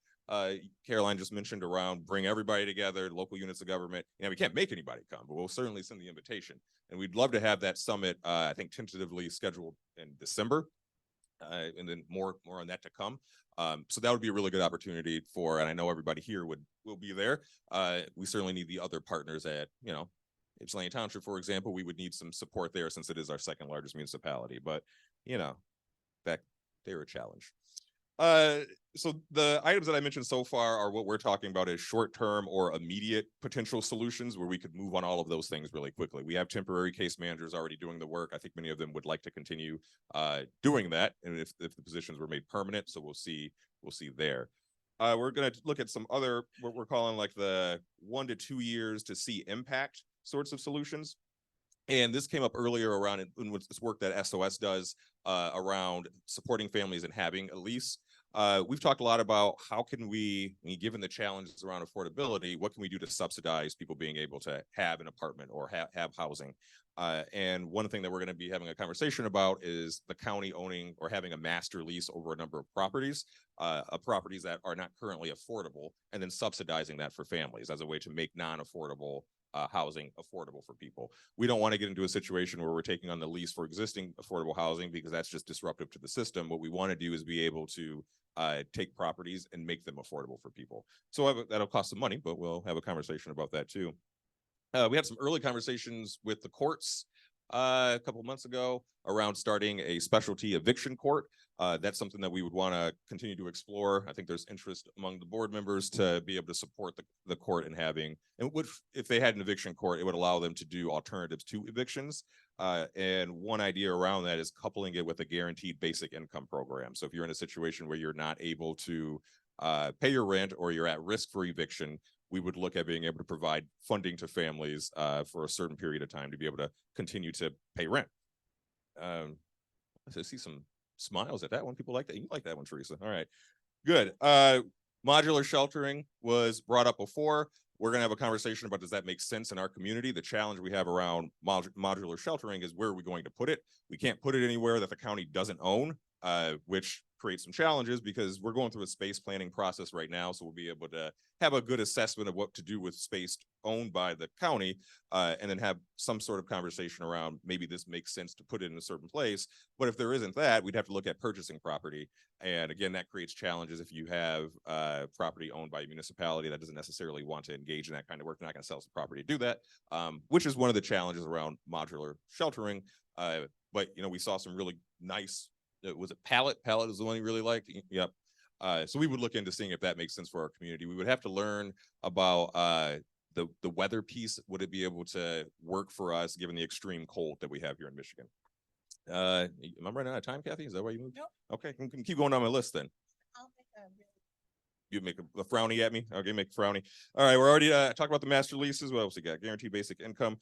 Caroline just mentioned around bring everybody together, local units of government. You know, we can't make anybody come, but we'll certainly send the invitation. And we'd love to have that summit, I think tentatively scheduled in December. And then more on that to come. So that would be a really good opportunity for, and I know everybody here will be there. We certainly need the other partners at, you know, Ypsilanti Township, for example. We would need some support there since it is our second largest municipality, but you know, that they're a challenge. So the items that I mentioned so far are what we're talking about as short-term or immediate potential solutions where we could move on all of those things really quickly. We have temporary case managers already doing the work. I think many of them would like to continue doing that, and if the positions were made permanent, so we'll see there. We're going to look at some other what we're calling like the 1 to 2 years to see impact sorts of solutions. And this came up earlier around in this work that SOS does around supporting families and having a lease. We've talked a lot about how can we, given the challenges around affordability, what can we do to subsidize people being able to have an apartment or have housing? And one thing that we're going to be having a conversation about is the county owning or having a master lease over a number of properties that are not currently affordable, and then subsidizing that for families as a way to make non-affordable housing affordable for people. We don't want to get into a situation where we're taking on the lease for existing affordable housing because that's just disruptive to the system. What we want to do is be able to take properties and make them affordable for people. So that'll cost some money, but we'll have a conversation about that too. We had some early conversations with the courts a couple of months ago around starting a specialty eviction court. That's something that we would want to continue to explore. I think there's interest among the board members to be able to support the court in having, and if they had an eviction court, it would allow them to do alternatives to evictions. And one idea around that is coupling it with a guaranteed basic income program. So if you're in a situation where you're not able to pay your rent or you're at risk for eviction, we would look at being able to provide funding to families for a certain period of time to be able to continue to pay rent. I see some smiles at that one. People like that. You like that one, Teresa. All right, good. Modular sheltering was brought up before. We're going to have a conversation about, does that make sense in our community? The challenge we have around modular sheltering is, where are we going to put it? We can't put it anywhere that the county doesn't own, which creates some challenges because we're going through a space planning process right now. So we'll be able to have a good assessment of what to do with space owned by the county, and then have some sort of conversation around maybe this makes sense to put it in a certain place. But if there isn't that, we'd have to look at purchasing property. And again, that creates challenges if you have property owned by a municipality that doesn't necessarily want to engage in that kind of work. They're not going to sell some property to do that, which is one of the challenges around modular sheltering. But you know, we saw some really nice, was it Pallet? Pallet is the one you really liked? Yep. So we would look into seeing if that makes sense for our community. We would have to learn about the weather piece. Would it be able to work for us given the extreme cold that we have here in Michigan? Am I running out of time, Kathy? Is that why you moved? Nope. Okay, can keep going down my list then. You make a frowny at me? Okay, make a frowny. All right, we're already talked about the master leases. What else we got? Guaranteed basic income.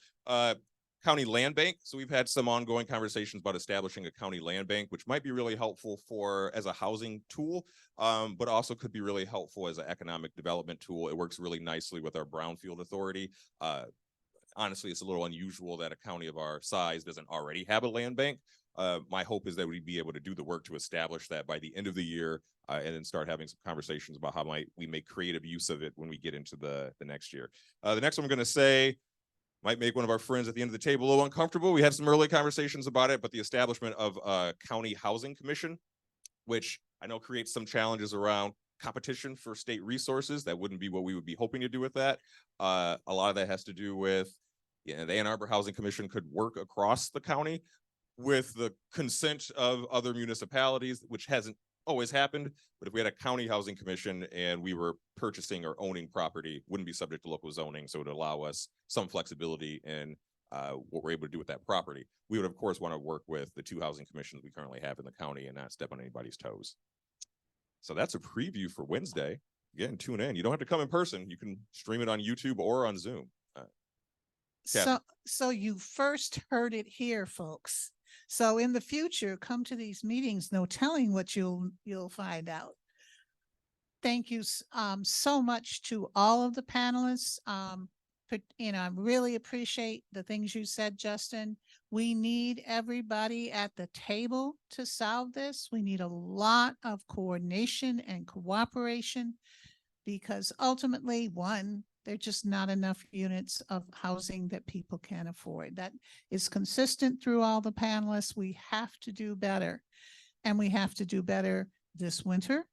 County land bank. So we've had some ongoing conversations about establishing a county land bank, which might be really helpful as a housing tool, but also could be really helpful as an economic development tool. It works really nicely with our brownfield authority. Honestly, it's a little unusual that a county of our size doesn't already have a land bank. My hope is that we'd be able to do the work to establish that by the end of the year, and then start having some conversations about how we make creative use of it when we get into the next year. The next one I'm going to say might make one of our friends at the end of the table a little uncomfortable. We had some early conversations about it, but the establishment of a county housing commission, which I know creates some challenges around competition for state resources. That wouldn't be what we would be hoping to do with that. A lot of that has to do with, the Ann Arbor Housing Commission could work across the county with the consent of other municipalities, which hasn't always happened. But if we had a county housing commission and we were purchasing or owning property, wouldn't be subject to local zoning. So it would allow us some flexibility in what we're able to do with that property. We would, of course, want to work with the 2 housing commissions we currently have in the county and not step on anybody's toes. So that's a preview for Wednesday. Again, tune in. You don't have to come in person. You can stream it on YouTube or on Zoom. So you first heard it here, folks. So in the future, come to these meetings, no telling what you'll find out. Thank you so much to all of the panelists. I really appreciate the things you said, Justin. We need everybody at the table to solve this. We need a lot of coordination and cooperation because ultimately, one, there's just not enough units of housing that people can afford. That is consistent through all the panelists. We have to do better, and we have to do better this winter.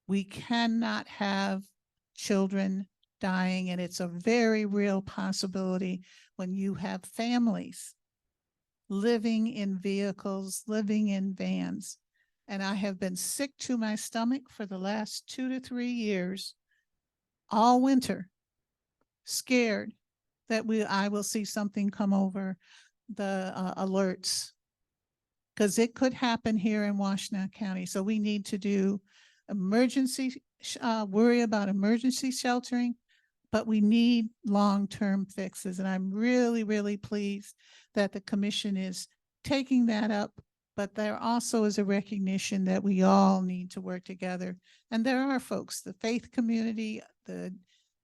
We cannot have children dying, and it's a very real possibility when you have families living in vehicles, living in vans. And I have been sick to my stomach for the last 2 to 3 years, all winter, scared that I will see something come over the alerts, because it could happen here in Washtenaw County. So we need to do worry about emergency sheltering, but we need long-term fixes. And I'm really, really pleased that the commission is taking that up, but there also is a recognition that we all need to work together. And there are folks, the faith community, the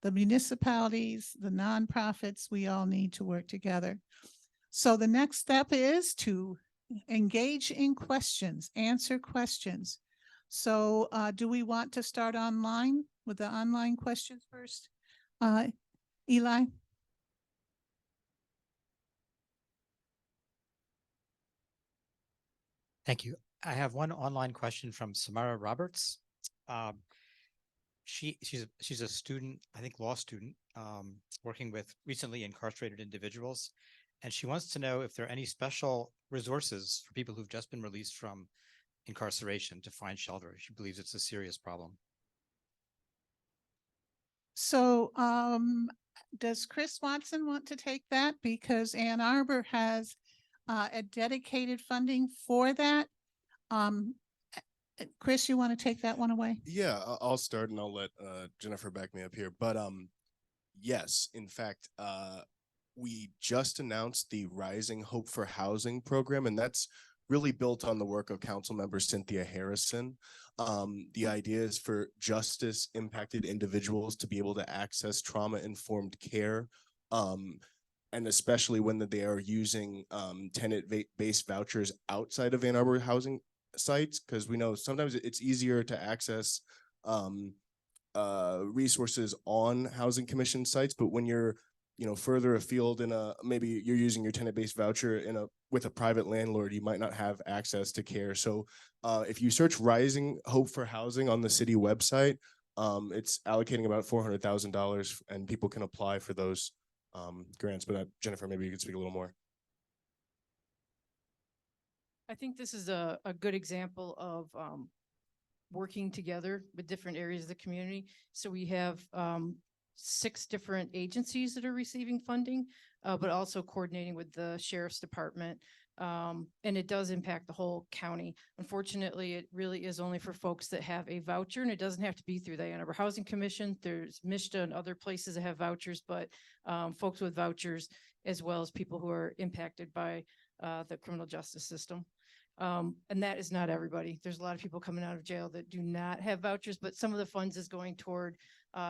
municipalities, the nonprofits, we all need to work together. So the next step is to engage in questions, answer questions. So do we want to start online with the online questions first? Eli? Thank you. I have one online question from Samara Roberts. She's a student, I think law student, working with recently incarcerated individuals. And she wants to know if there are any special resources for people who've just been released from incarceration to find shelter. She believes it's a serious problem. So does Chris Watson want to take that? Because Ann Arbor has a dedicated funding for that. Chris, you want to take that one away? Yeah, I'll start and I'll let Jennifer back me up here. But yes, in fact, we just announced the Rising Hope for Housing program, and that's really built on the work of Council Member Cynthia Harrison. The idea is for justice impacted individuals to be able to access trauma-informed care, and especially when they are using tenant-based vouchers outside of Ann Arbor housing sites, because we know sometimes it's easier to access resources on housing commission sites, but when you're further afield maybe you're using your tenant-based voucher with a private landlord, you might not have access to care. So if you search Rising Hope for Housing on the city website, it's allocating about $400,000 and people can apply for those grants. But Jennifer, maybe you could speak a little more. I think this is a good example of working together with different areas of the community. So we have 6 different agencies that are receiving funding, but also coordinating with the sheriff's department. And it does impact the whole county. Unfortunately, it really is only for folks that have a voucher, and it doesn't have to be through the Ann Arbor Housing Commission. There's MISTA and other places that have vouchers, but folks with vouchers, as well as people who are impacted by the criminal justice system. And that is not everybody. There's a lot of people coming out of jail that do not have vouchers, but some of the funds is going toward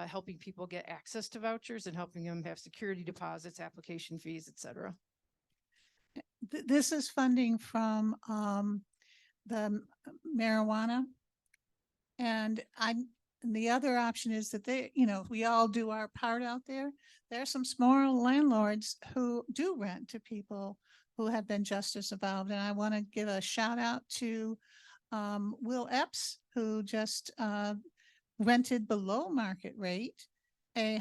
helping people get access to vouchers and helping them have security deposits, application fees, et cetera. This is funding from the marijuana. And the other option is that we all do our part out there. There are some small landlords who do rent to people who have been justice involved. And I want to give a shout out to Will Epps, who just rented below market rate a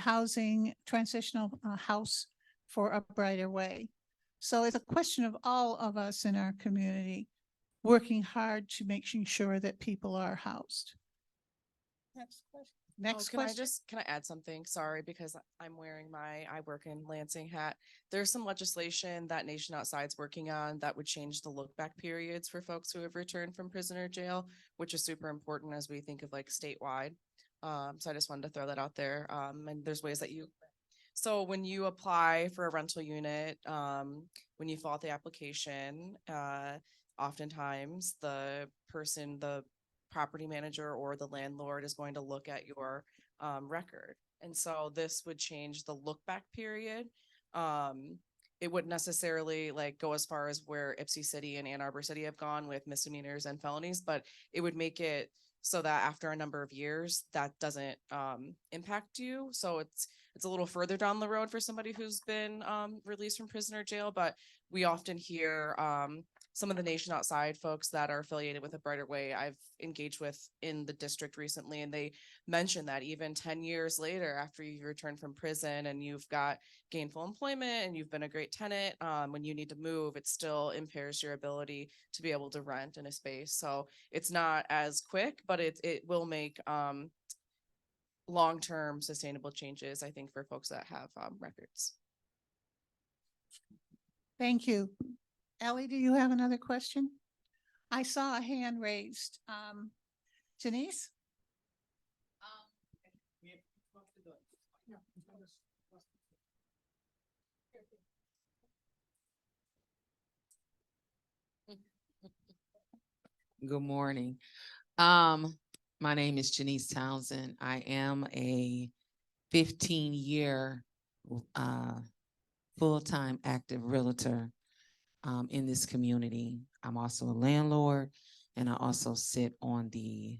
transitional house for a brighter way. So it's a question of all of us in our community working hard to making sure that people are housed. Next question. Next question. Can I add something? Sorry, because I'm wearing I work in Lansing hat. There's some legislation that Nation Outside's working on that would change the look back periods for folks who have returned from prison or jail, which is super important as we think of statewide. So I just wanted to throw that out there. And there's ways that so when you apply for a rental unit, when you fill out the application, oftentimes the property manager or the landlord is going to look at your record. And so this would change the look back period. It wouldn't necessarily like go as far as where Ipsy City and Ann Arbor City have gone with misdemeanors and felonies, but it would make it so that after a number of years, that doesn't impact you. So it's a little further down the road for somebody who's been released from prison or jail, but we often hear some of the Nation Outside folks that are affiliated with A Brighter Way I've engaged with in the district recently, and they mentioned that even 10 years later, after you return from prison and you've got gainful employment and you've been a great tenant, when you need to move, it still impairs your ability to be able to rent in a space. So it's not as quick, but it will make long-term sustainable changes, I think, for folks that have records. Thank you. Ellie, do you have another question? I saw a hand raised. Janice? Good morning. My name is Janice Townsend. I am a 15-year full-time active realtor in this community. I'm also a landlord, and I also sit on the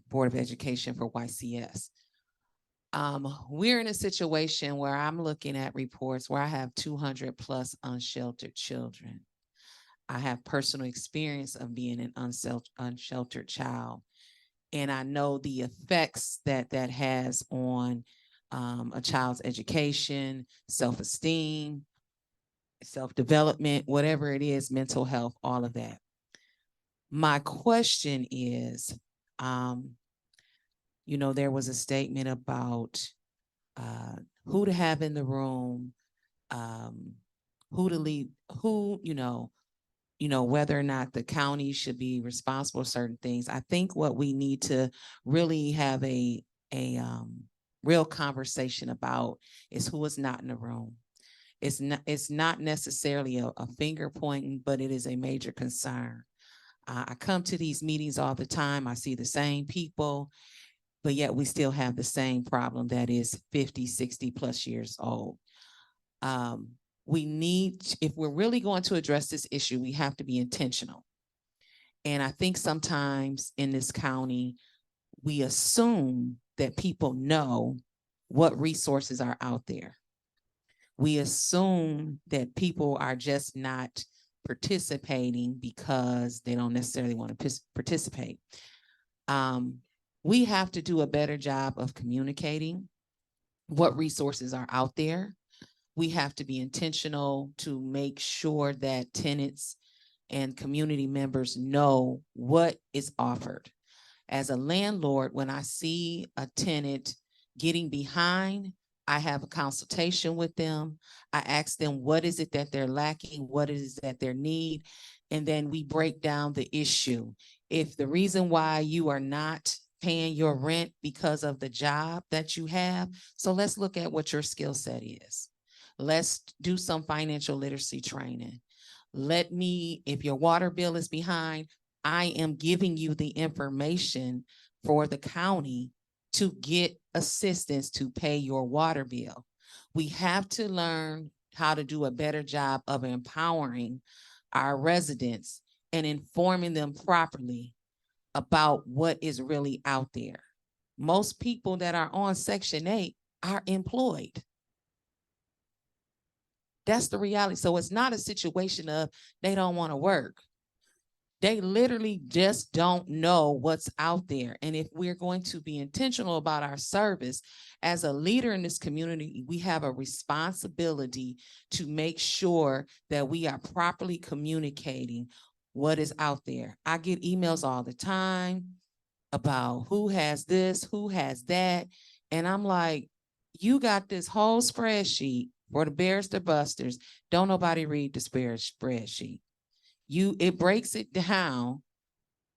Board of Education for YCS. We're in a situation where I'm looking at reports where I have 200 plus unsheltered children. I have personal experience of being an unsheltered child, and I know the effects that has on a child's education, self-esteem, self-development, whatever it is, mental health, all of that. My question is, there was a statement about who to have in the room, who to lead, whether or not the county should be responsible for certain things. I think what we need to really have a real conversation about is who is not in the room. It's not necessarily a finger pointing, but it is a major concern. I come to these meetings all the time. I see the same people, but yet we still have the same problem that is 50, 60 plus years old. We need, if we're really going to address this issue, we have to be intentional. And I think sometimes in this county, we assume that people know what resources are out there. We assume that people are just not participating because they don't necessarily want to participate. We have to do a better job of communicating what resources are out there. We have to be intentional to make sure that tenants and community members know what is offered. As a landlord, when I see a tenant getting behind, I have a consultation with them. I ask them, what is it that they're lacking? What is it that they need? And then we break down the issue. If the reason why you are not paying your rent because of the job that you have, so let's look at what your skill set is. Let's do some financial literacy training. If your water bill is behind, I am giving you the information for the county to get assistance to pay your water bill. We have to learn how to do a better job of empowering our residents and informing them properly about what is really out there. Most people that are on Section 8 are employed. That's the reality. So it's not a situation of they don't want to work. They literally just don't know what's out there. And if we're going to be intentional about our service, as a leader in this community, we have a responsibility to make sure that we are properly communicating what is out there. I get emails all the time about who has this, who has that. And I'm like, you got this whole spreadsheet for the barrister busters. Don't nobody read the spreadsheet. It breaks it down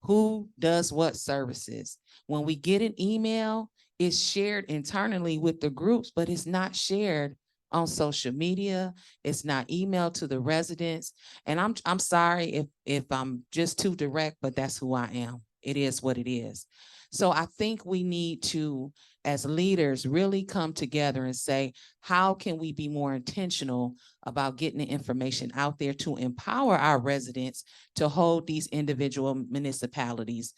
who does what services. When we get an email, it's shared internally with the groups, but it's not shared on social media. It's not emailed to the residents. And I'm sorry if I'm just too direct, but that's who I am. it is what it is. So I think we need to, as leaders, really come together and say, how can we be more intentional about getting the information out there to empower our residents to hold these individual municipalities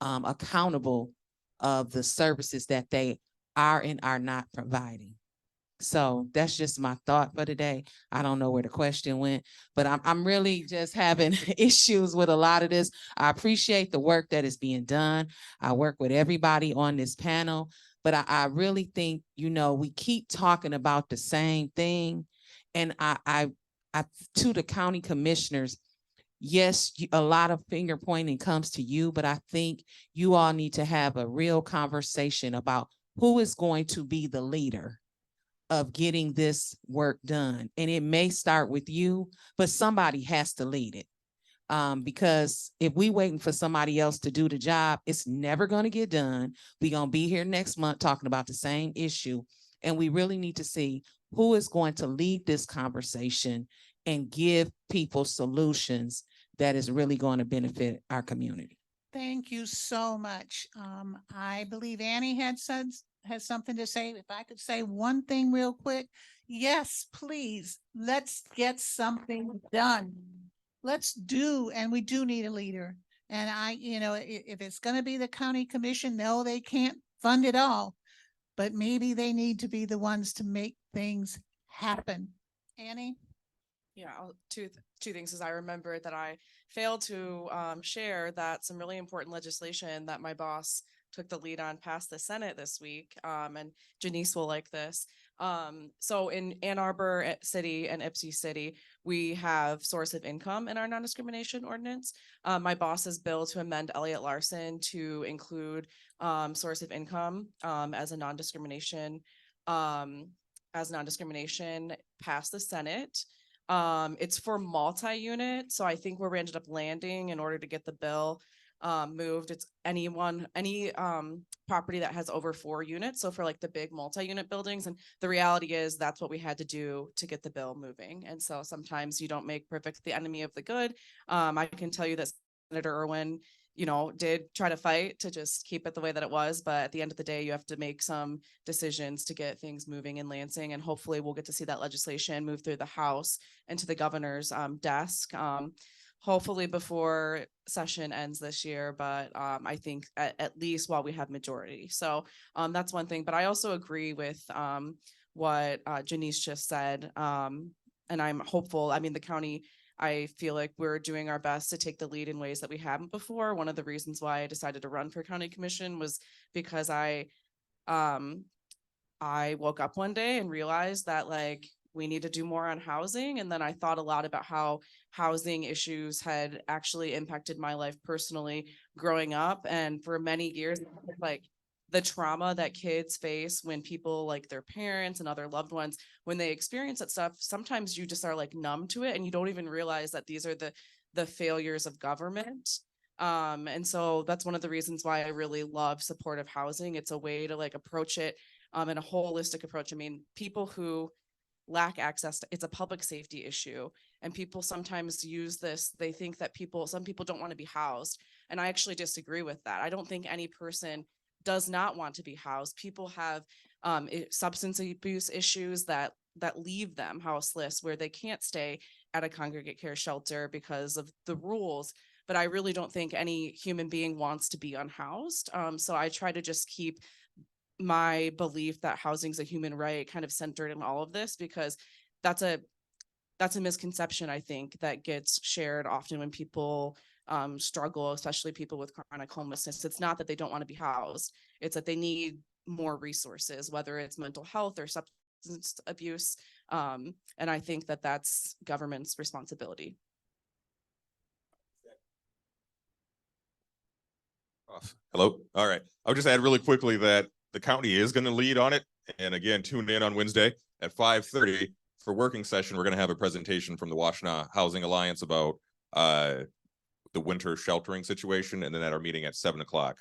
accountable of the services that they are and are not providing. So that's just my thought for today. I don't know where the question went, but I'm really just having issues with a lot of this. I appreciate the work that is being done. I work with everybody on this panel, but I really think, you know, we keep talking about the same thing. And I to the county commissioners, yes, a lot of finger pointing comes to you, but I think you all need to have a real conversation about who is going to be the leader of getting this work done. And it may start with you, but somebody has to lead it. Because if we waiting for somebody else to do the job, it's never going to get done. We're going to be here next month talking about the same issue. And we really need to see who is going to lead this conversation and give people solutions that is really going to benefit our community. Thank you so much. I believe Annie has something to say. If I could say one thing real quick, yes, please, let's get something done. Let's do, and we do need a leader. And if it's going to be the county commission, no, they can't fund it all, but maybe they need to be the ones to make things happen. Annie? Yeah, two things is I remember that I failed to share that some really important legislation that my boss took the lead on passed the Senate this week, and Janice will like this. So in Ann Arbor City and Ypsi City, we have source of income in our non-discrimination ordinance. My boss's bill to amend Elliott Larson to include source of income as a non-discrimination passed the Senate. It's for multi-unit, so I think where we ended up landing in order to get the bill moved, it's any property that has over 4 units. So for like the big multi-unit buildings, and the reality is that's what we had to do to get the bill moving. And so sometimes you don't make perfect the enemy of the good. I can tell you that Senator Irwin, did try to fight to just keep it the way that it was. But at the end of the day, you have to make some decisions to get things moving in Lansing. And hopefully we'll get to see that legislation move through the House and to the governor's desk. Hopefully before session ends this year, but I think at least while we have majority. So that's one thing. But I also agree with what Janice just said. And I'm hopeful. I mean, the county, I feel like we're doing our best to take the lead in ways that we haven't before. One of the reasons why I decided to run for county commission was because I woke up one day and realized that we need to do more on housing. And then I thought a lot about how housing issues had actually impacted my life personally growing up. And for many years, the trauma that kids face when people like their parents and other loved ones, when they experience that stuff, sometimes you just are numb to it and you don't even realize that these are the failures of government. And so that's one of the reasons why I really love supportive housing. It's a way to approach it in a holistic approach. I mean, people who lack access to, it's a public safety issue, and people sometimes use this, they think that some people don't want to be housed, and I actually disagree with that. I don't think any person does not want to be housed. People have substance abuse issues that leave them houseless, where they can't stay at a congregate care shelter because of the rules. But I really don't think any human being wants to be unhoused. So I try to just keep my belief that housing is a human right kind of centered in all of this, because that's a misconception, I think, that gets shared often when people struggle, especially people with chronic homelessness. It's not that they don't want to be housed. It's that they need more resources, whether it's mental health or substance abuse. And I think that that's government's responsibility. Hello. All right. I'll just add really quickly that the county is going to lead on it. And again, tune in on Wednesday at 5:30 for working session. We're going to have a presentation from the Washtenaw Housing Alliance about the winter sheltering situation. And then at our meeting at 7 o'clock,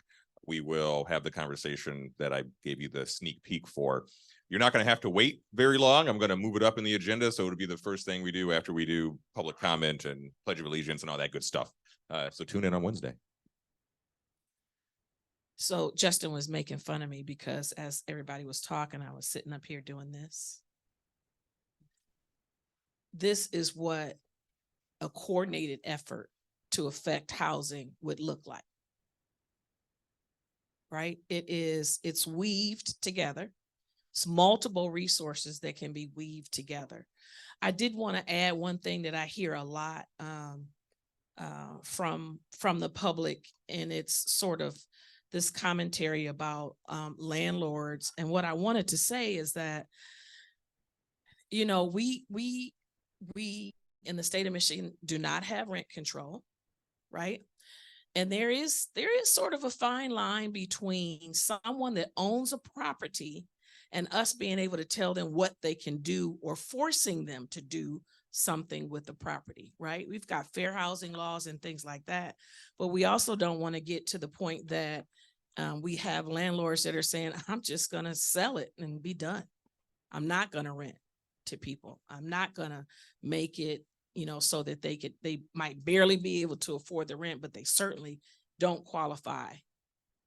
we will have the conversation that I gave you the sneak peek for. You're not going to have to wait very long. I'm going to move it up in the agenda, so it'll be the first thing we do after we do public comment and Pledge of Allegiance and all that good stuff. So tune in on Wednesday. So Justin was making fun of me because as everybody was talking, I was sitting up here doing this. This is what a coordinated effort to affect housing would look like. Right? It's weaved together. It's multiple resources that can be weaved together. I did want to add one thing that I hear a lot from the public, and it's sort of this commentary about landlords. And what I wanted to say is that, you know, we in the state of Michigan do not have rent control, right? And there is sort of a fine line between someone that owns a property and us being able to tell them what they can do or forcing them to do something with the property, right? We've got fair housing laws and things like that, but we also don't want to get to the point that we have landlords that are saying, I'm just going to sell it and be done. I'm not going to rent to people. I'm not going to make it, you know, so that they might barely be able to afford the rent, but they certainly don't qualify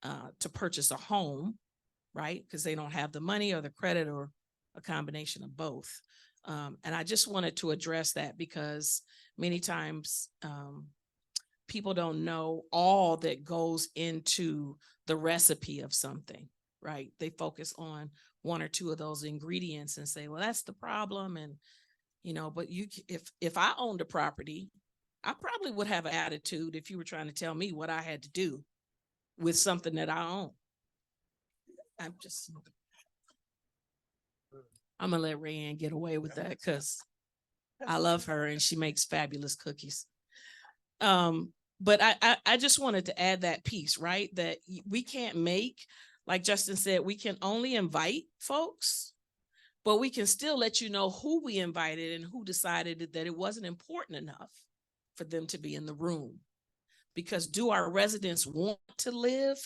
to purchase a home, right? Because they don't have the money or the credit or a combination of both. And I just wanted to address that because many times people don't know all that goes into the recipe of something, right? They focus on one or two of those ingredients and say, well, that's the problem. And, you know, but if I owned a property, I probably would have an attitude if you were trying to tell me what I had to do with something that I own. I'm gonna let Rayanne get away with that because I love her and she makes fabulous cookies. But I just wanted to add that piece, right? That we can't make, like Justin said, we can only invite folks, but we can still let you know who we invited and who decided that it wasn't important enough for them to be in the room. Because do our residents want to live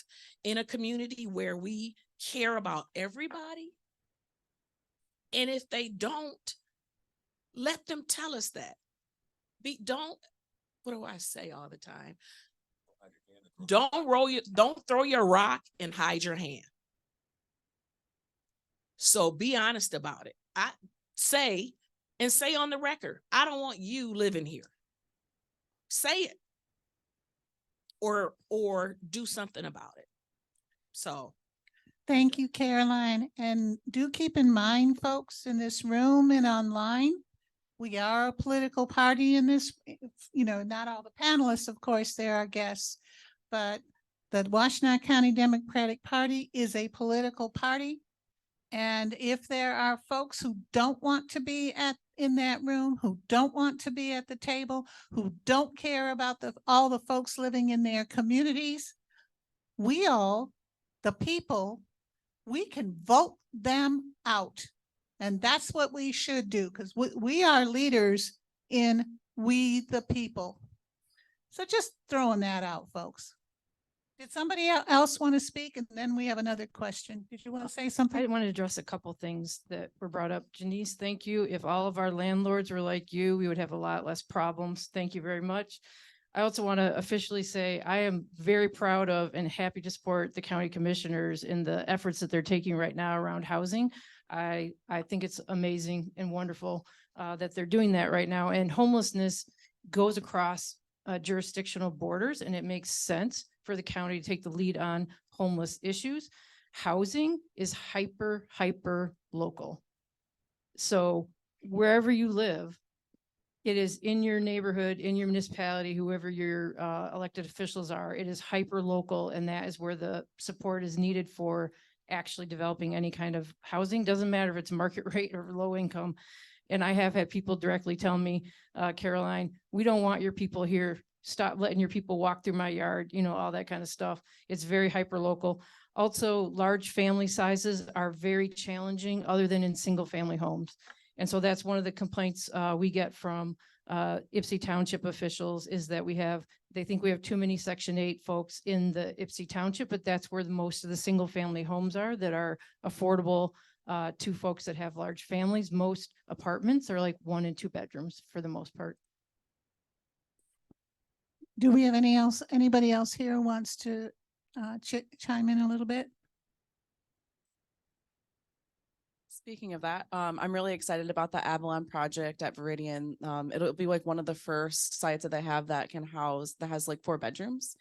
in a community where we care about everybody? And if they don't, let them tell us that. What do I say all the time? Don't throw your rock and hide your hand. So be honest about it. I say on the record, I don't want you living here. Say it. Or do something about it. So Thank you, Caroline. And do keep in mind, folks, in this room and online, we are a political party in this, you know, not all the panelists, of course, they're our guests, but the Washtenaw County Democratic Party is a political party. And if there are folks who don't want to be in that room, who don't want to be at the table, who don't care about all the folks living in their communities, we all, the people, we can vote them out. And that's what we should do, because we are leaders in we the people. So just throwing that out, folks. Did somebody else want to speak? And then we have another question. Did you want to say something? I want to address a couple things that were brought up. Janice, thank you. If all of our landlords were like you, we would have a lot less problems. Thank you very much. I also want to officially say I am very proud of and happy to support the county commissioners in the efforts that they're taking right now around housing. I think it's amazing and wonderful that they're doing that right now. And homelessness goes across jurisdictional borders, and it makes sense for the county to take the lead on homeless issues. Housing is hyper local. So wherever you live, it is in your neighborhood, in your municipality, whoever your elected officials are, it is hyper local, and that is where the support is needed for actually developing any kind of housing. Doesn't matter if it's market rate or low income. And I have had people directly tell me, Caroline, we don't want your people here. Stop letting your people walk through my yard, you know, all that kind of stuff. It's very hyper local. Also, large family sizes are very challenging other than in single family homes. And so that's one of the complaints we get from Ypsi Township officials is that they think we have too many Section 8 folks in the Ypsi Township, but that's where most of the single family homes are that are affordable to folks that have large families. Most apartments are like 1 and 2 bedrooms for the most part. Do we have anybody else here who wants to chime in a little bit? Speaking of that, I'm really excited about the Avalon project at Viridian. It'll be like one of the first sites that they have that can house, that has like 4 bedrooms.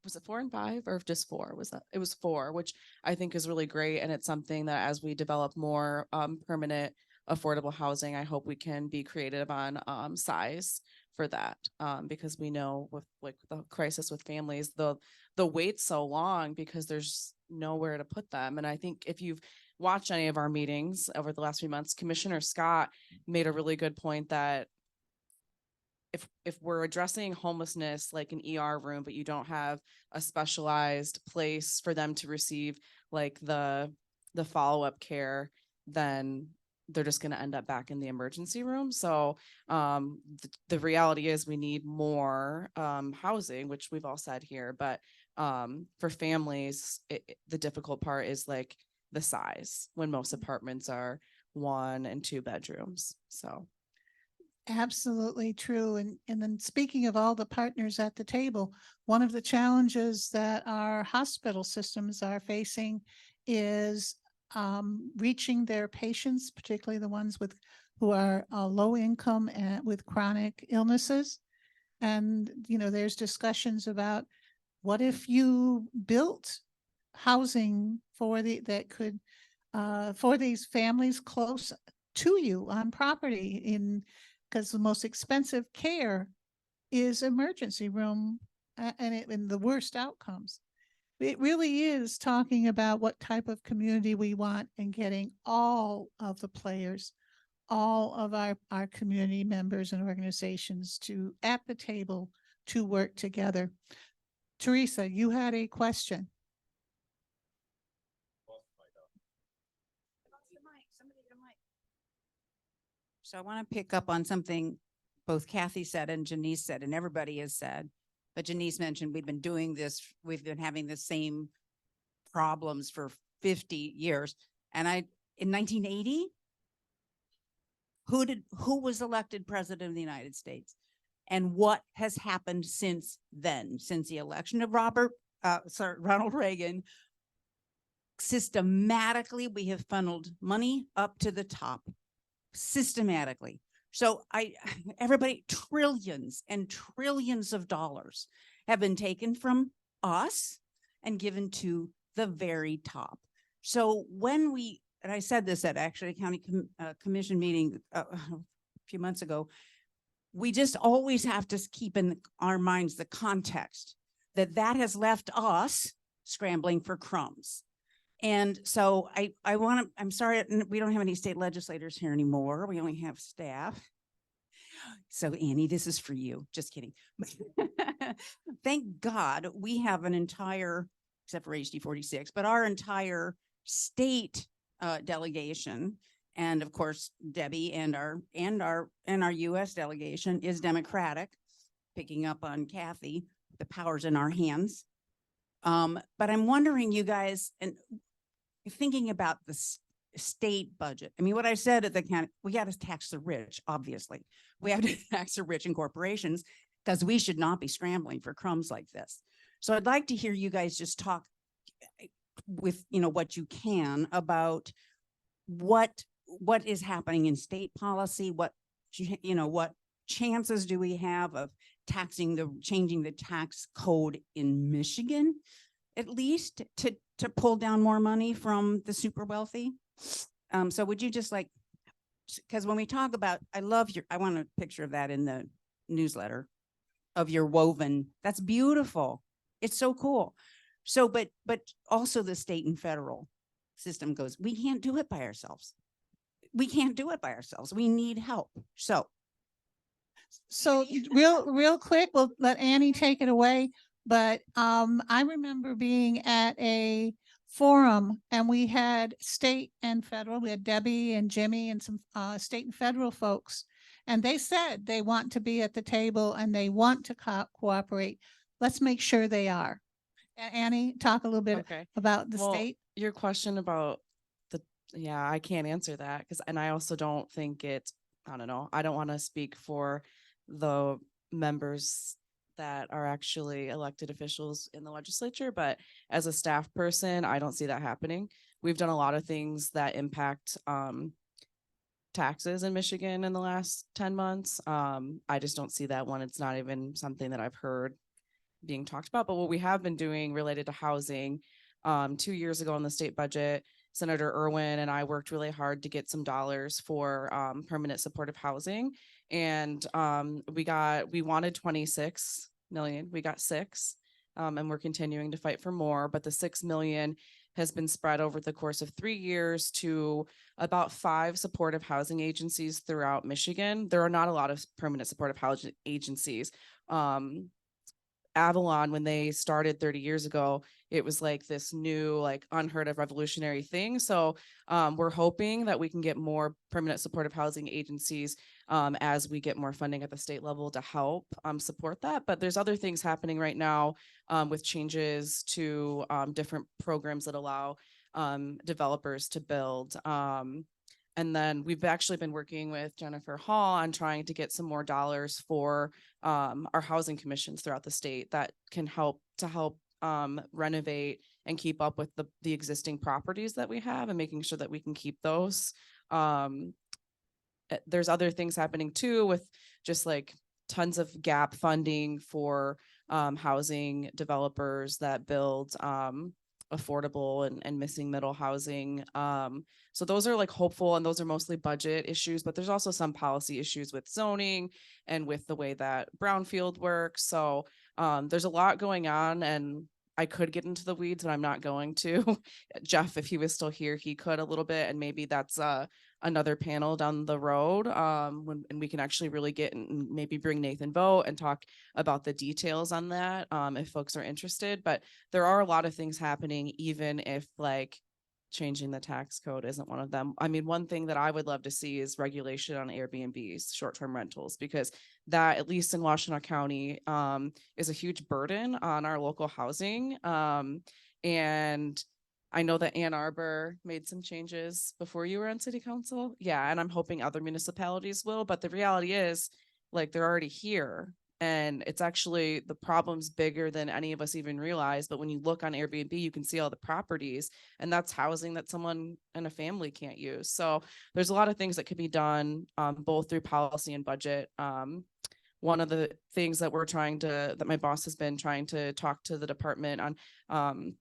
Was it 4 and 5 or just 4? Was that? It was 4, which I think is really great. And it's something that as we develop more permanent affordable housing, I hope we can be creative on size for that. Because we know with like the crisis with families, the wait's so long because there's nowhere to put them. And I think if you've watched any of our meetings over the last few months, Commissioner Scott made a really good point that if we're addressing homelessness like an ER room, but you don't have a specialized place for them to receive like the follow-up care, then they're just going to end up back in the emergency room. So the reality is we need more housing, which we've all said here, but for families, the difficult part is like the size when most apartments are 1 and 2 bedrooms. So. Absolutely true. And then speaking of all the partners at the table, one of the challenges that our hospital systems are facing is reaching their patients, particularly the ones who are low income and with chronic illnesses. And, there's discussions about what if you built housing for these families close to you on property because the most expensive care is emergency room and the worst outcomes. It really is talking about what type of community we want and getting all of the players, all of our community members and organizations at the table to work together. Teresa, you had a question. So I want to pick up on something both Kathy said and Janice said, and everybody has said. But Janice mentioned we've been doing this, we've been having the same problems for 50 years. And in 1980, who was elected president of the United States? And what has happened since then, since the election of Ronald Reagan? Systematically, we have funneled money up to the top. Systematically. So everybody, trillions and trillions of dollars have been taken from us and given to the very top. So when and I said this at actually a county commission meeting a few months ago, we just always have to keep in our minds the context that has left us scrambling for crumbs. And so I'm sorry, we don't have any state legislators here anymore. We only have staff. So Annie, this is for you. Just kidding. Thank God we have an entire, except for HD 46, but our entire state delegation. And of course, Debbie and our US delegation is Democratic, picking up on Kathy, the power's in our hands. But I'm wondering, you guys, and thinking about the state budget. I mean, what I said at the county, we got to tax the rich, obviously. We have to tax the rich and corporations because we should not be scrambling for crumbs like this. So I'd like to hear you guys just talk with, what you can about what is happening in state policy, what chances do we have of changing the tax code in Michigan, at least to pull down more money from the super wealthy. So would you just because when we talk about, I want a picture of that in the newsletter of your woven. That's beautiful. It's so cool. So, but also the state and federal system goes, we can't do it by ourselves. We can't do it by ourselves. We need help. So real quick, we'll let Annie take it away. But I remember being at a forum and we had state and federal, we had Debbie and Jimmy and some state and federal folks. And they said they want to be at the table and they want to cooperate. Let's make sure they are. Annie, talk a little bit about the state. Your question about I can't answer that and I also don't think I don't know. I don't want to speak for the members that are actually elected officials in the legislature, but as a staff person, I don't see that happening. We've done a lot of things that impact taxes in Michigan in the last 10 months. I just don't see that one. It's not even something that I've heard being talked about. But what we have been doing related to housing, 2 years ago in the state budget, Senator Irwin and I worked really hard to get some dollars for permanent supportive housing. And we wanted 26 million, we got 6. And we're continuing to fight for more, but the 6 million has been spread over the course of 3 years to about 5 supportive housing agencies throughout Michigan. There are not a lot of permanent supportive housing agencies. Avalon, when they started 30 years ago, it was like this new, like unheard of revolutionary thing. So we're hoping that we can get more permanent supportive housing agencies as we get more funding at the state level to help support that. But there's other things happening right now with changes to different programs that allow developers to build. And then we've actually been working with Jennifer Hall on trying to get some more dollars for our housing commissions throughout the state that can help renovate and keep up with the existing properties that we have and making sure that we can keep those. There's other things happening too with just like tons of gap funding for housing developers that build affordable and missing middle housing. So those are like hopeful, and those are mostly budget issues, but there's also some policy issues with zoning and with the way that brownfield works. So there's a lot going on, and I could get into the weeds, but I'm not going to. Jeff, if he was still here, he could a little bit, and maybe that's another panel down the road and we can actually really get and maybe bring Nathan Vogt and talk about the details on that if folks are interested. But there are a lot of things happening, even if like changing the tax code isn't one of them. I mean, one thing that I would love to see is regulation on Airbnbs, short-term rentals, because that, at least in Washtenaw County, is a huge burden on our local housing. And I know that Ann Arbor made some changes before you were on city council. Yeah, and I'm hoping other municipalities will, but the reality is like they're already here. And it's actually, the problem's bigger than any of us even realize. But when you look on Airbnb, you can see all the properties, and that's housing that someone and a family can't use. So there's a lot of things that could be done both through policy and budget. One of the things that that my boss has been trying to talk to the department on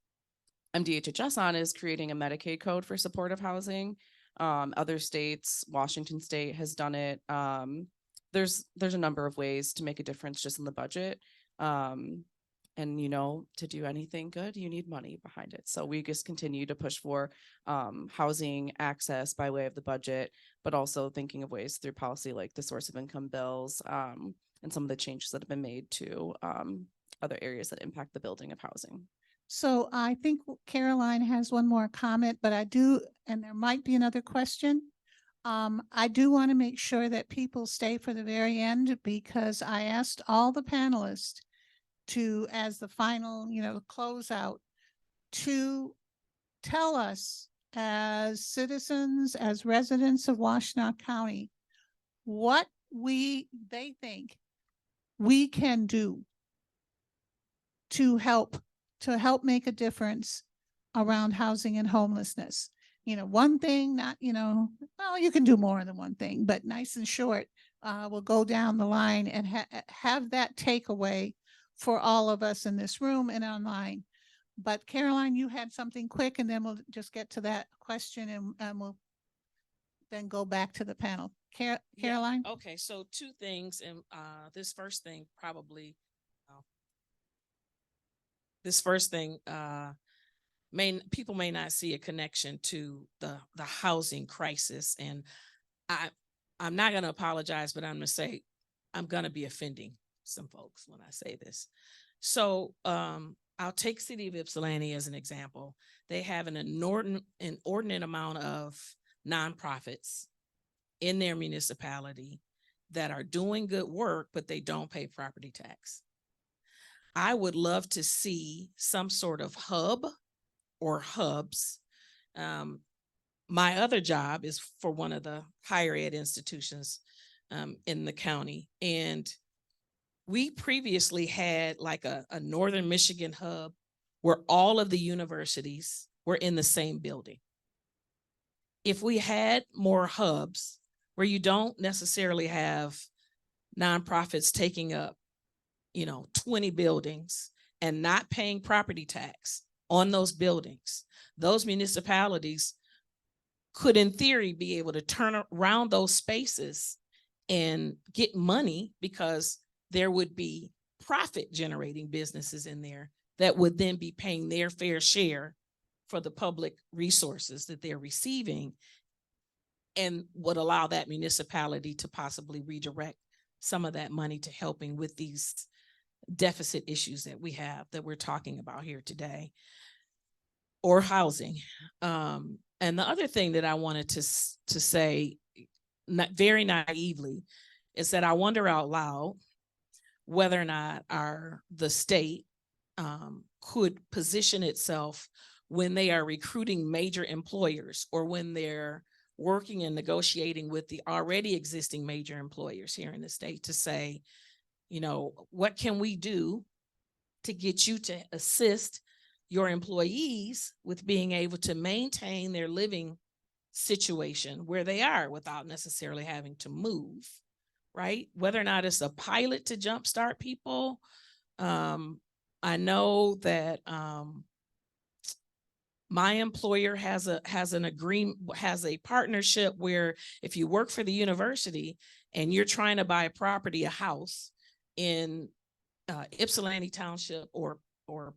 MDHHS on is creating a Medicaid code for supportive housing. Other states, Washington State has done it. There's a number of ways to make a difference just in the budget. And to do anything good, you need money behind it. So we just continue to push for housing access by way of the budget, but also thinking of ways through policy like the source of income bills and some of the changes that have been made to other areas that impact the building of housing. So I think Caroline has one more comment, but and there might be another question. I do want to make sure that people stay for the very end, because I asked all the panelists to, as the final, closeout, to tell us as citizens, as residents of Washtenaw County, what they think we can do to help make a difference around housing and homelessness. One thing, not, well, you can do more than one thing, but nice and short, we'll go down the line and have that takeaway for all of us in this room and online. But Caroline, you had something quick, and then we'll just get to that question and we'll then go back to the panel. Caroline? Yeah. Okay, so 2 things. And this first thing people may not see a connection to the housing crisis. And I'm not going to apologize, but I'm going to say I'm going to be offending some folks when I say this. So I'll take City of Ypsilanti as an example. They have an inordinate amount of nonprofits in their municipality that are doing good work, but they don't pay property tax. I would love to see some sort of hub or hubs. My other job is for one of the higher ed institutions in the county. And we previously had like a Northern Michigan hub where all of the universities were in the same building. If we had more hubs where you don't necessarily have nonprofits taking up, 20 buildings and not paying property tax on those buildings, those municipalities could in theory be able to turn around those spaces and get money, because there would be profit generating businesses in there that would then be paying their fair share for the public resources that they're receiving, and would allow that municipality to possibly redirect some of that money to helping with these deficit issues that we have, that we're talking about here today, or housing. And the other thing that I wanted to say, not very naively, is that I wonder out loud whether or not the state could position itself when they are recruiting major employers, or when they're working and negotiating with the already existing major employers here in the state, to say, what can we do to get you to assist your employees with being able to maintain their living situation where they are without necessarily having to move, right? Whether or not it's a pilot to jumpstart people. I know that my employer has an agreement, has a partnership where if you work for the university and you're trying to buy a property, a house in Ypsilanti Township or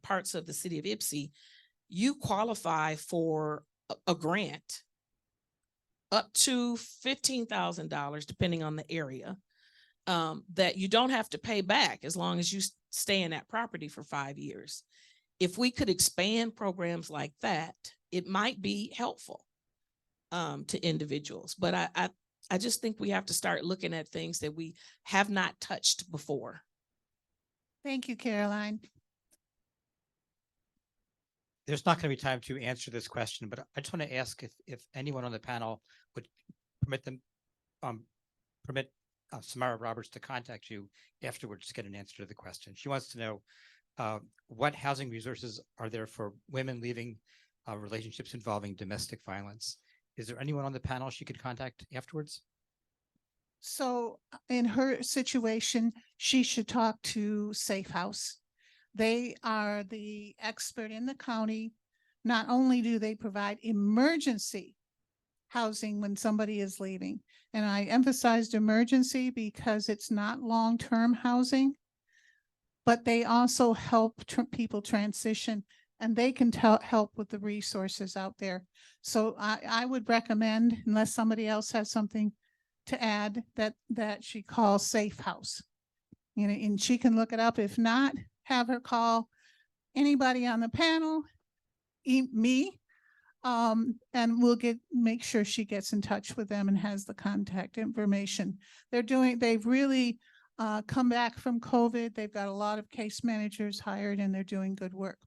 parts of the city of Ypsi, you qualify for a grant up to $15,000, depending on the area, that you don't have to pay back as long as you stay in that property for 5 years. If we could expand programs like that, it might be helpful to individuals. But I just think we have to start looking at things that we have not touched before. Thank you, Caroline. There's not going to be time to answer this question, but I just want to ask if anyone on the panel would permit Samara Roberts to contact you afterwards to get an answer to the question. She wants to know what housing resources are there for women leaving relationships involving domestic violence. Is there anyone on the panel she could contact afterwards? So in her situation, she should talk to Safe House. They are the expert in the county. Not only do they provide emergency housing when somebody is leaving, and I emphasized emergency because it's not long-term housing, but they also help people transition, and they can help with the resources out there. So I would recommend, unless somebody else has something to add, that she calls Safe House. And she can look it up. If not, have her call anybody on the panel, me, and we'll make sure she gets in touch with them and has the contact information. They've really come back from COVID. They've got a lot of case managers hired, and they're doing good work.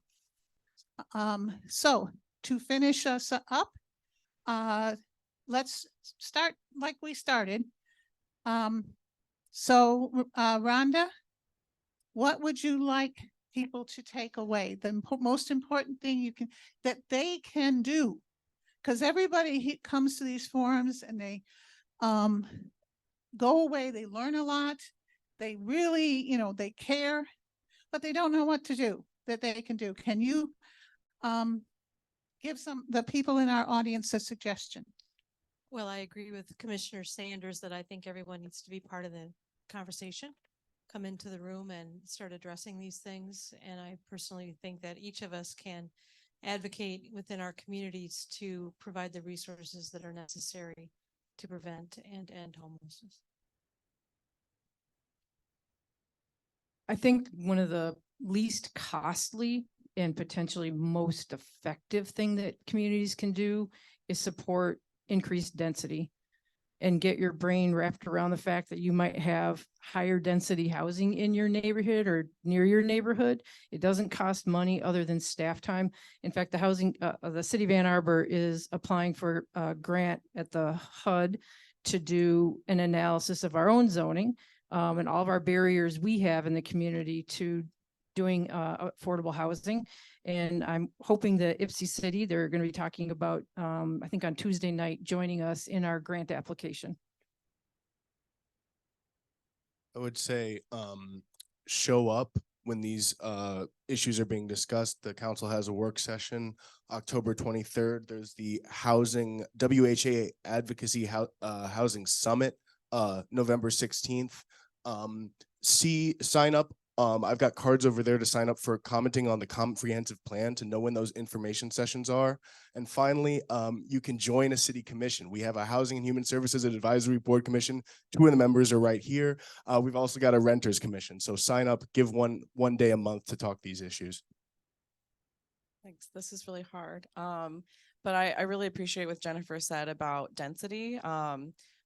So to finish us up, let's start like we started. So Rhonda, what would you like people to take away? The most important thing that they can do, because everybody comes to these forums and they go away, they learn a lot, they really, they care, but they don't know what to do that they can do. Can you give the people in our audience a suggestion? Well, I agree with Commissioner Sanders that I think everyone needs to be part of the conversation, come into the room and start addressing these things. And I personally think that each of us can advocate within our communities to provide the resources that are necessary to prevent and end homelessness. I think one of the least costly and potentially most effective thing that communities can do is support increased density and get your brain wrapped around the fact that you might have higher density housing in your neighborhood or near your neighborhood. It doesn't cost money other than staff time. In fact, the city of Ann Arbor is applying for a grant at the HUD to do an analysis of our own zoning, and all of our barriers we have in the community to doing affordable housing. And I'm hoping that Ypsi City, they're going to be talking about, I think on Tuesday night, joining us in our grant application. I would say show up when these issues are being discussed. The council has a work session October 23rd. There's the housing WHA Advocacy Housing Summit November 16th. Sign up. I've got cards over there to sign up for commenting on the comprehensive plan to know when those information sessions are. And finally, you can join a city commission. We have a Housing and Human Services Advisory Board Commission. 2 of the members are right here. We've also got a Renters Commission. So sign up, give one day a month to talk these issues. Thanks. This is really hard. But I really appreciate what Jennifer said about density.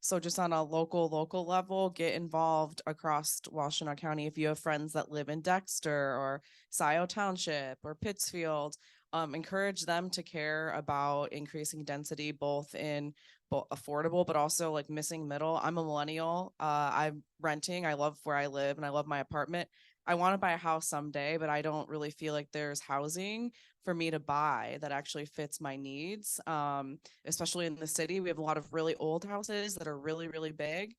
So just on a local level, get involved across Washtenaw County. If you have friends that live in Dexter or Scioto Township or Pittsfield, encourage them to care about increasing density, both in affordable, but also like missing middle. I'm a millennial. I'm renting. I love where I live and I love my apartment. I want to buy a house someday, but I don't really feel like there's housing for me to buy that actually fits my needs. Especially in the city, we have a lot of really old houses that are really, really big.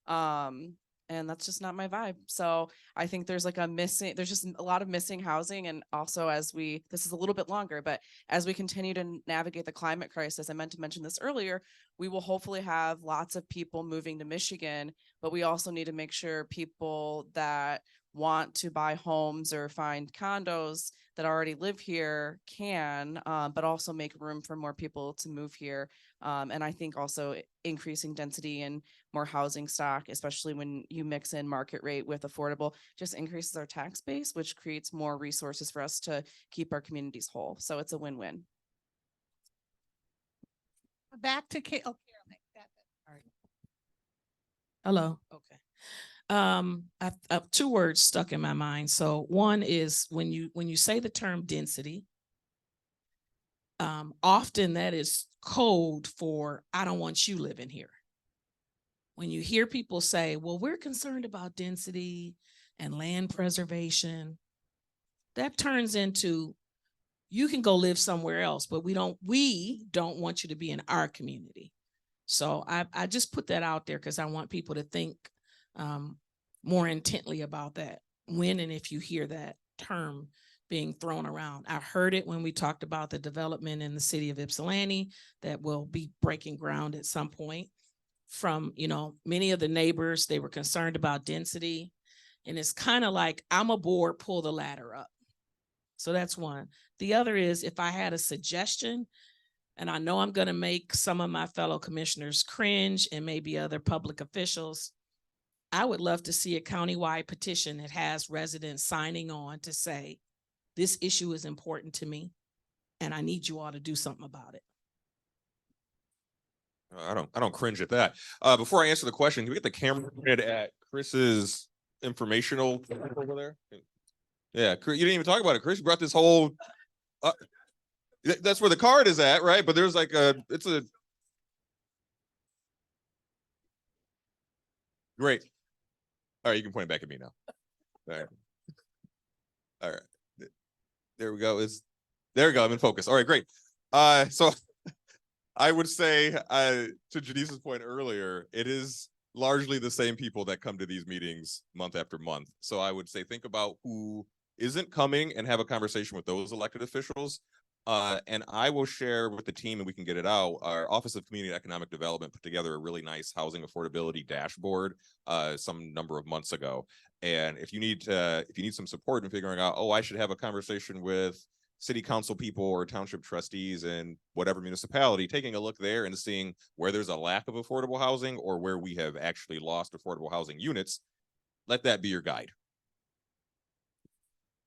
And that's just not my vibe. So I think there's just a lot of missing housing. And also this is a little bit longer, but as we continue to navigate the climate crisis, I meant to mention this earlier, we will hopefully have lots of people moving to Michigan, but we also need to make sure people that want to buy homes or find condos that already live here can, but also make room for more people to move here. And I think also increasing density and more housing stock, especially when you mix in market rate with affordable, just increases our tax base, which creates more resources for us to keep our communities whole. So it's a win-win. Back to Carolyn. Hello. Okay. I have 2 words stuck in my mind. So one is when you say the term density, often that is code for I don't want you living here. When you hear people say, well, we're concerned about density and land preservation, that turns into you can go live somewhere else, but we don't want you to be in our community. So I just put that out there because I want people to think more intently about that when and if you hear that term being thrown around. I heard it when we talked about the development in the city of Ypsilanti that will be breaking ground at some point. From, many of the neighbors, they were concerned about density. And it's kind of like, I'm aboard, pull the ladder up. So that's one. The other is if I had a suggestion, and I know I'm going to make some of my fellow commissioners cringe and maybe other public officials, I would love to see a countywide petition that has residents signing on to say, this issue is important to me and I need you all to do something about it. I don't cringe at that. Before I answer the question, can we get the camera pointed at Chris's informational over there? Yeah, you didn't even talk about it. Chris brought this whole, that's where the card is at, right? But there's like great. All right, you can point it back at me now. All right. There we go. There we go. I'm in focus. All right, great. So I would say to Janice's point earlier, it is largely the same people that come to these meetings month after month. So I would say think about who isn't coming and have a conversation with those elected officials. And I will share with the team, and we can get it out. Our Office of Community and Economic Development put together a really nice housing affordability dashboard some number of months ago. And if you need some support in figuring out, I should have a conversation with city council people or township trustees in whatever municipality, taking a look there and seeing where there's a lack of affordable housing or where we have actually lost affordable housing units, let that be your guide.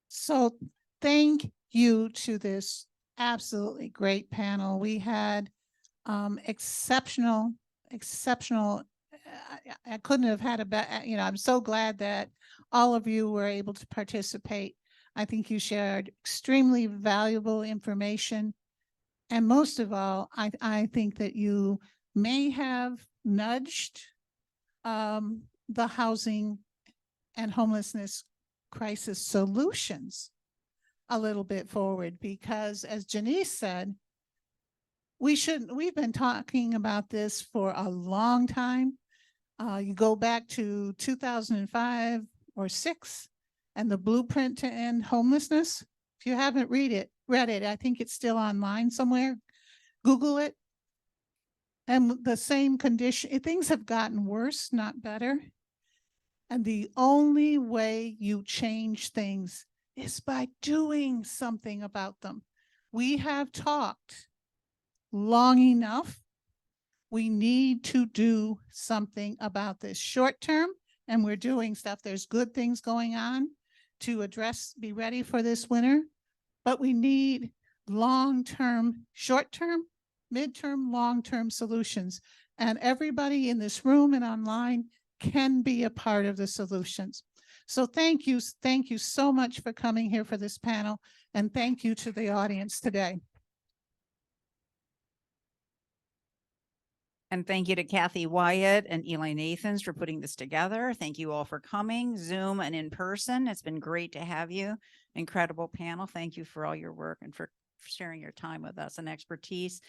So thank you to this absolutely great panel. We had exceptional. I couldn't have had a better, I'm so glad that all of you were able to participate. I think you shared extremely valuable information. And most of all, I think that you may have nudged the housing and homelessness crisis solutions a little bit forward, because as Janice said, we've been talking about this for a long time. You go back to 2005 or 6 and the blueprint to end homelessness. If you haven't read it, I think it's still online somewhere. Google it. And the same condition, things have gotten worse, not better. And the only way you change things is by doing something about them. We have talked long enough. We need to do something about this short term, and we're doing stuff. There's good things going on to address, be ready for this winter, but we need long-term, short-term, midterm, long-term solutions. And everybody in this room and online can be a part of the solutions. So thank you so much for coming here for this panel, and thank you to the audience today. And thank you to Kathy Wyatt and Eli Nathans for putting this together. Thank you all for coming, Zoom and in person. It's been great to have you. Incredible panel. Thank you for all your work and for sharing your time with us and expertise.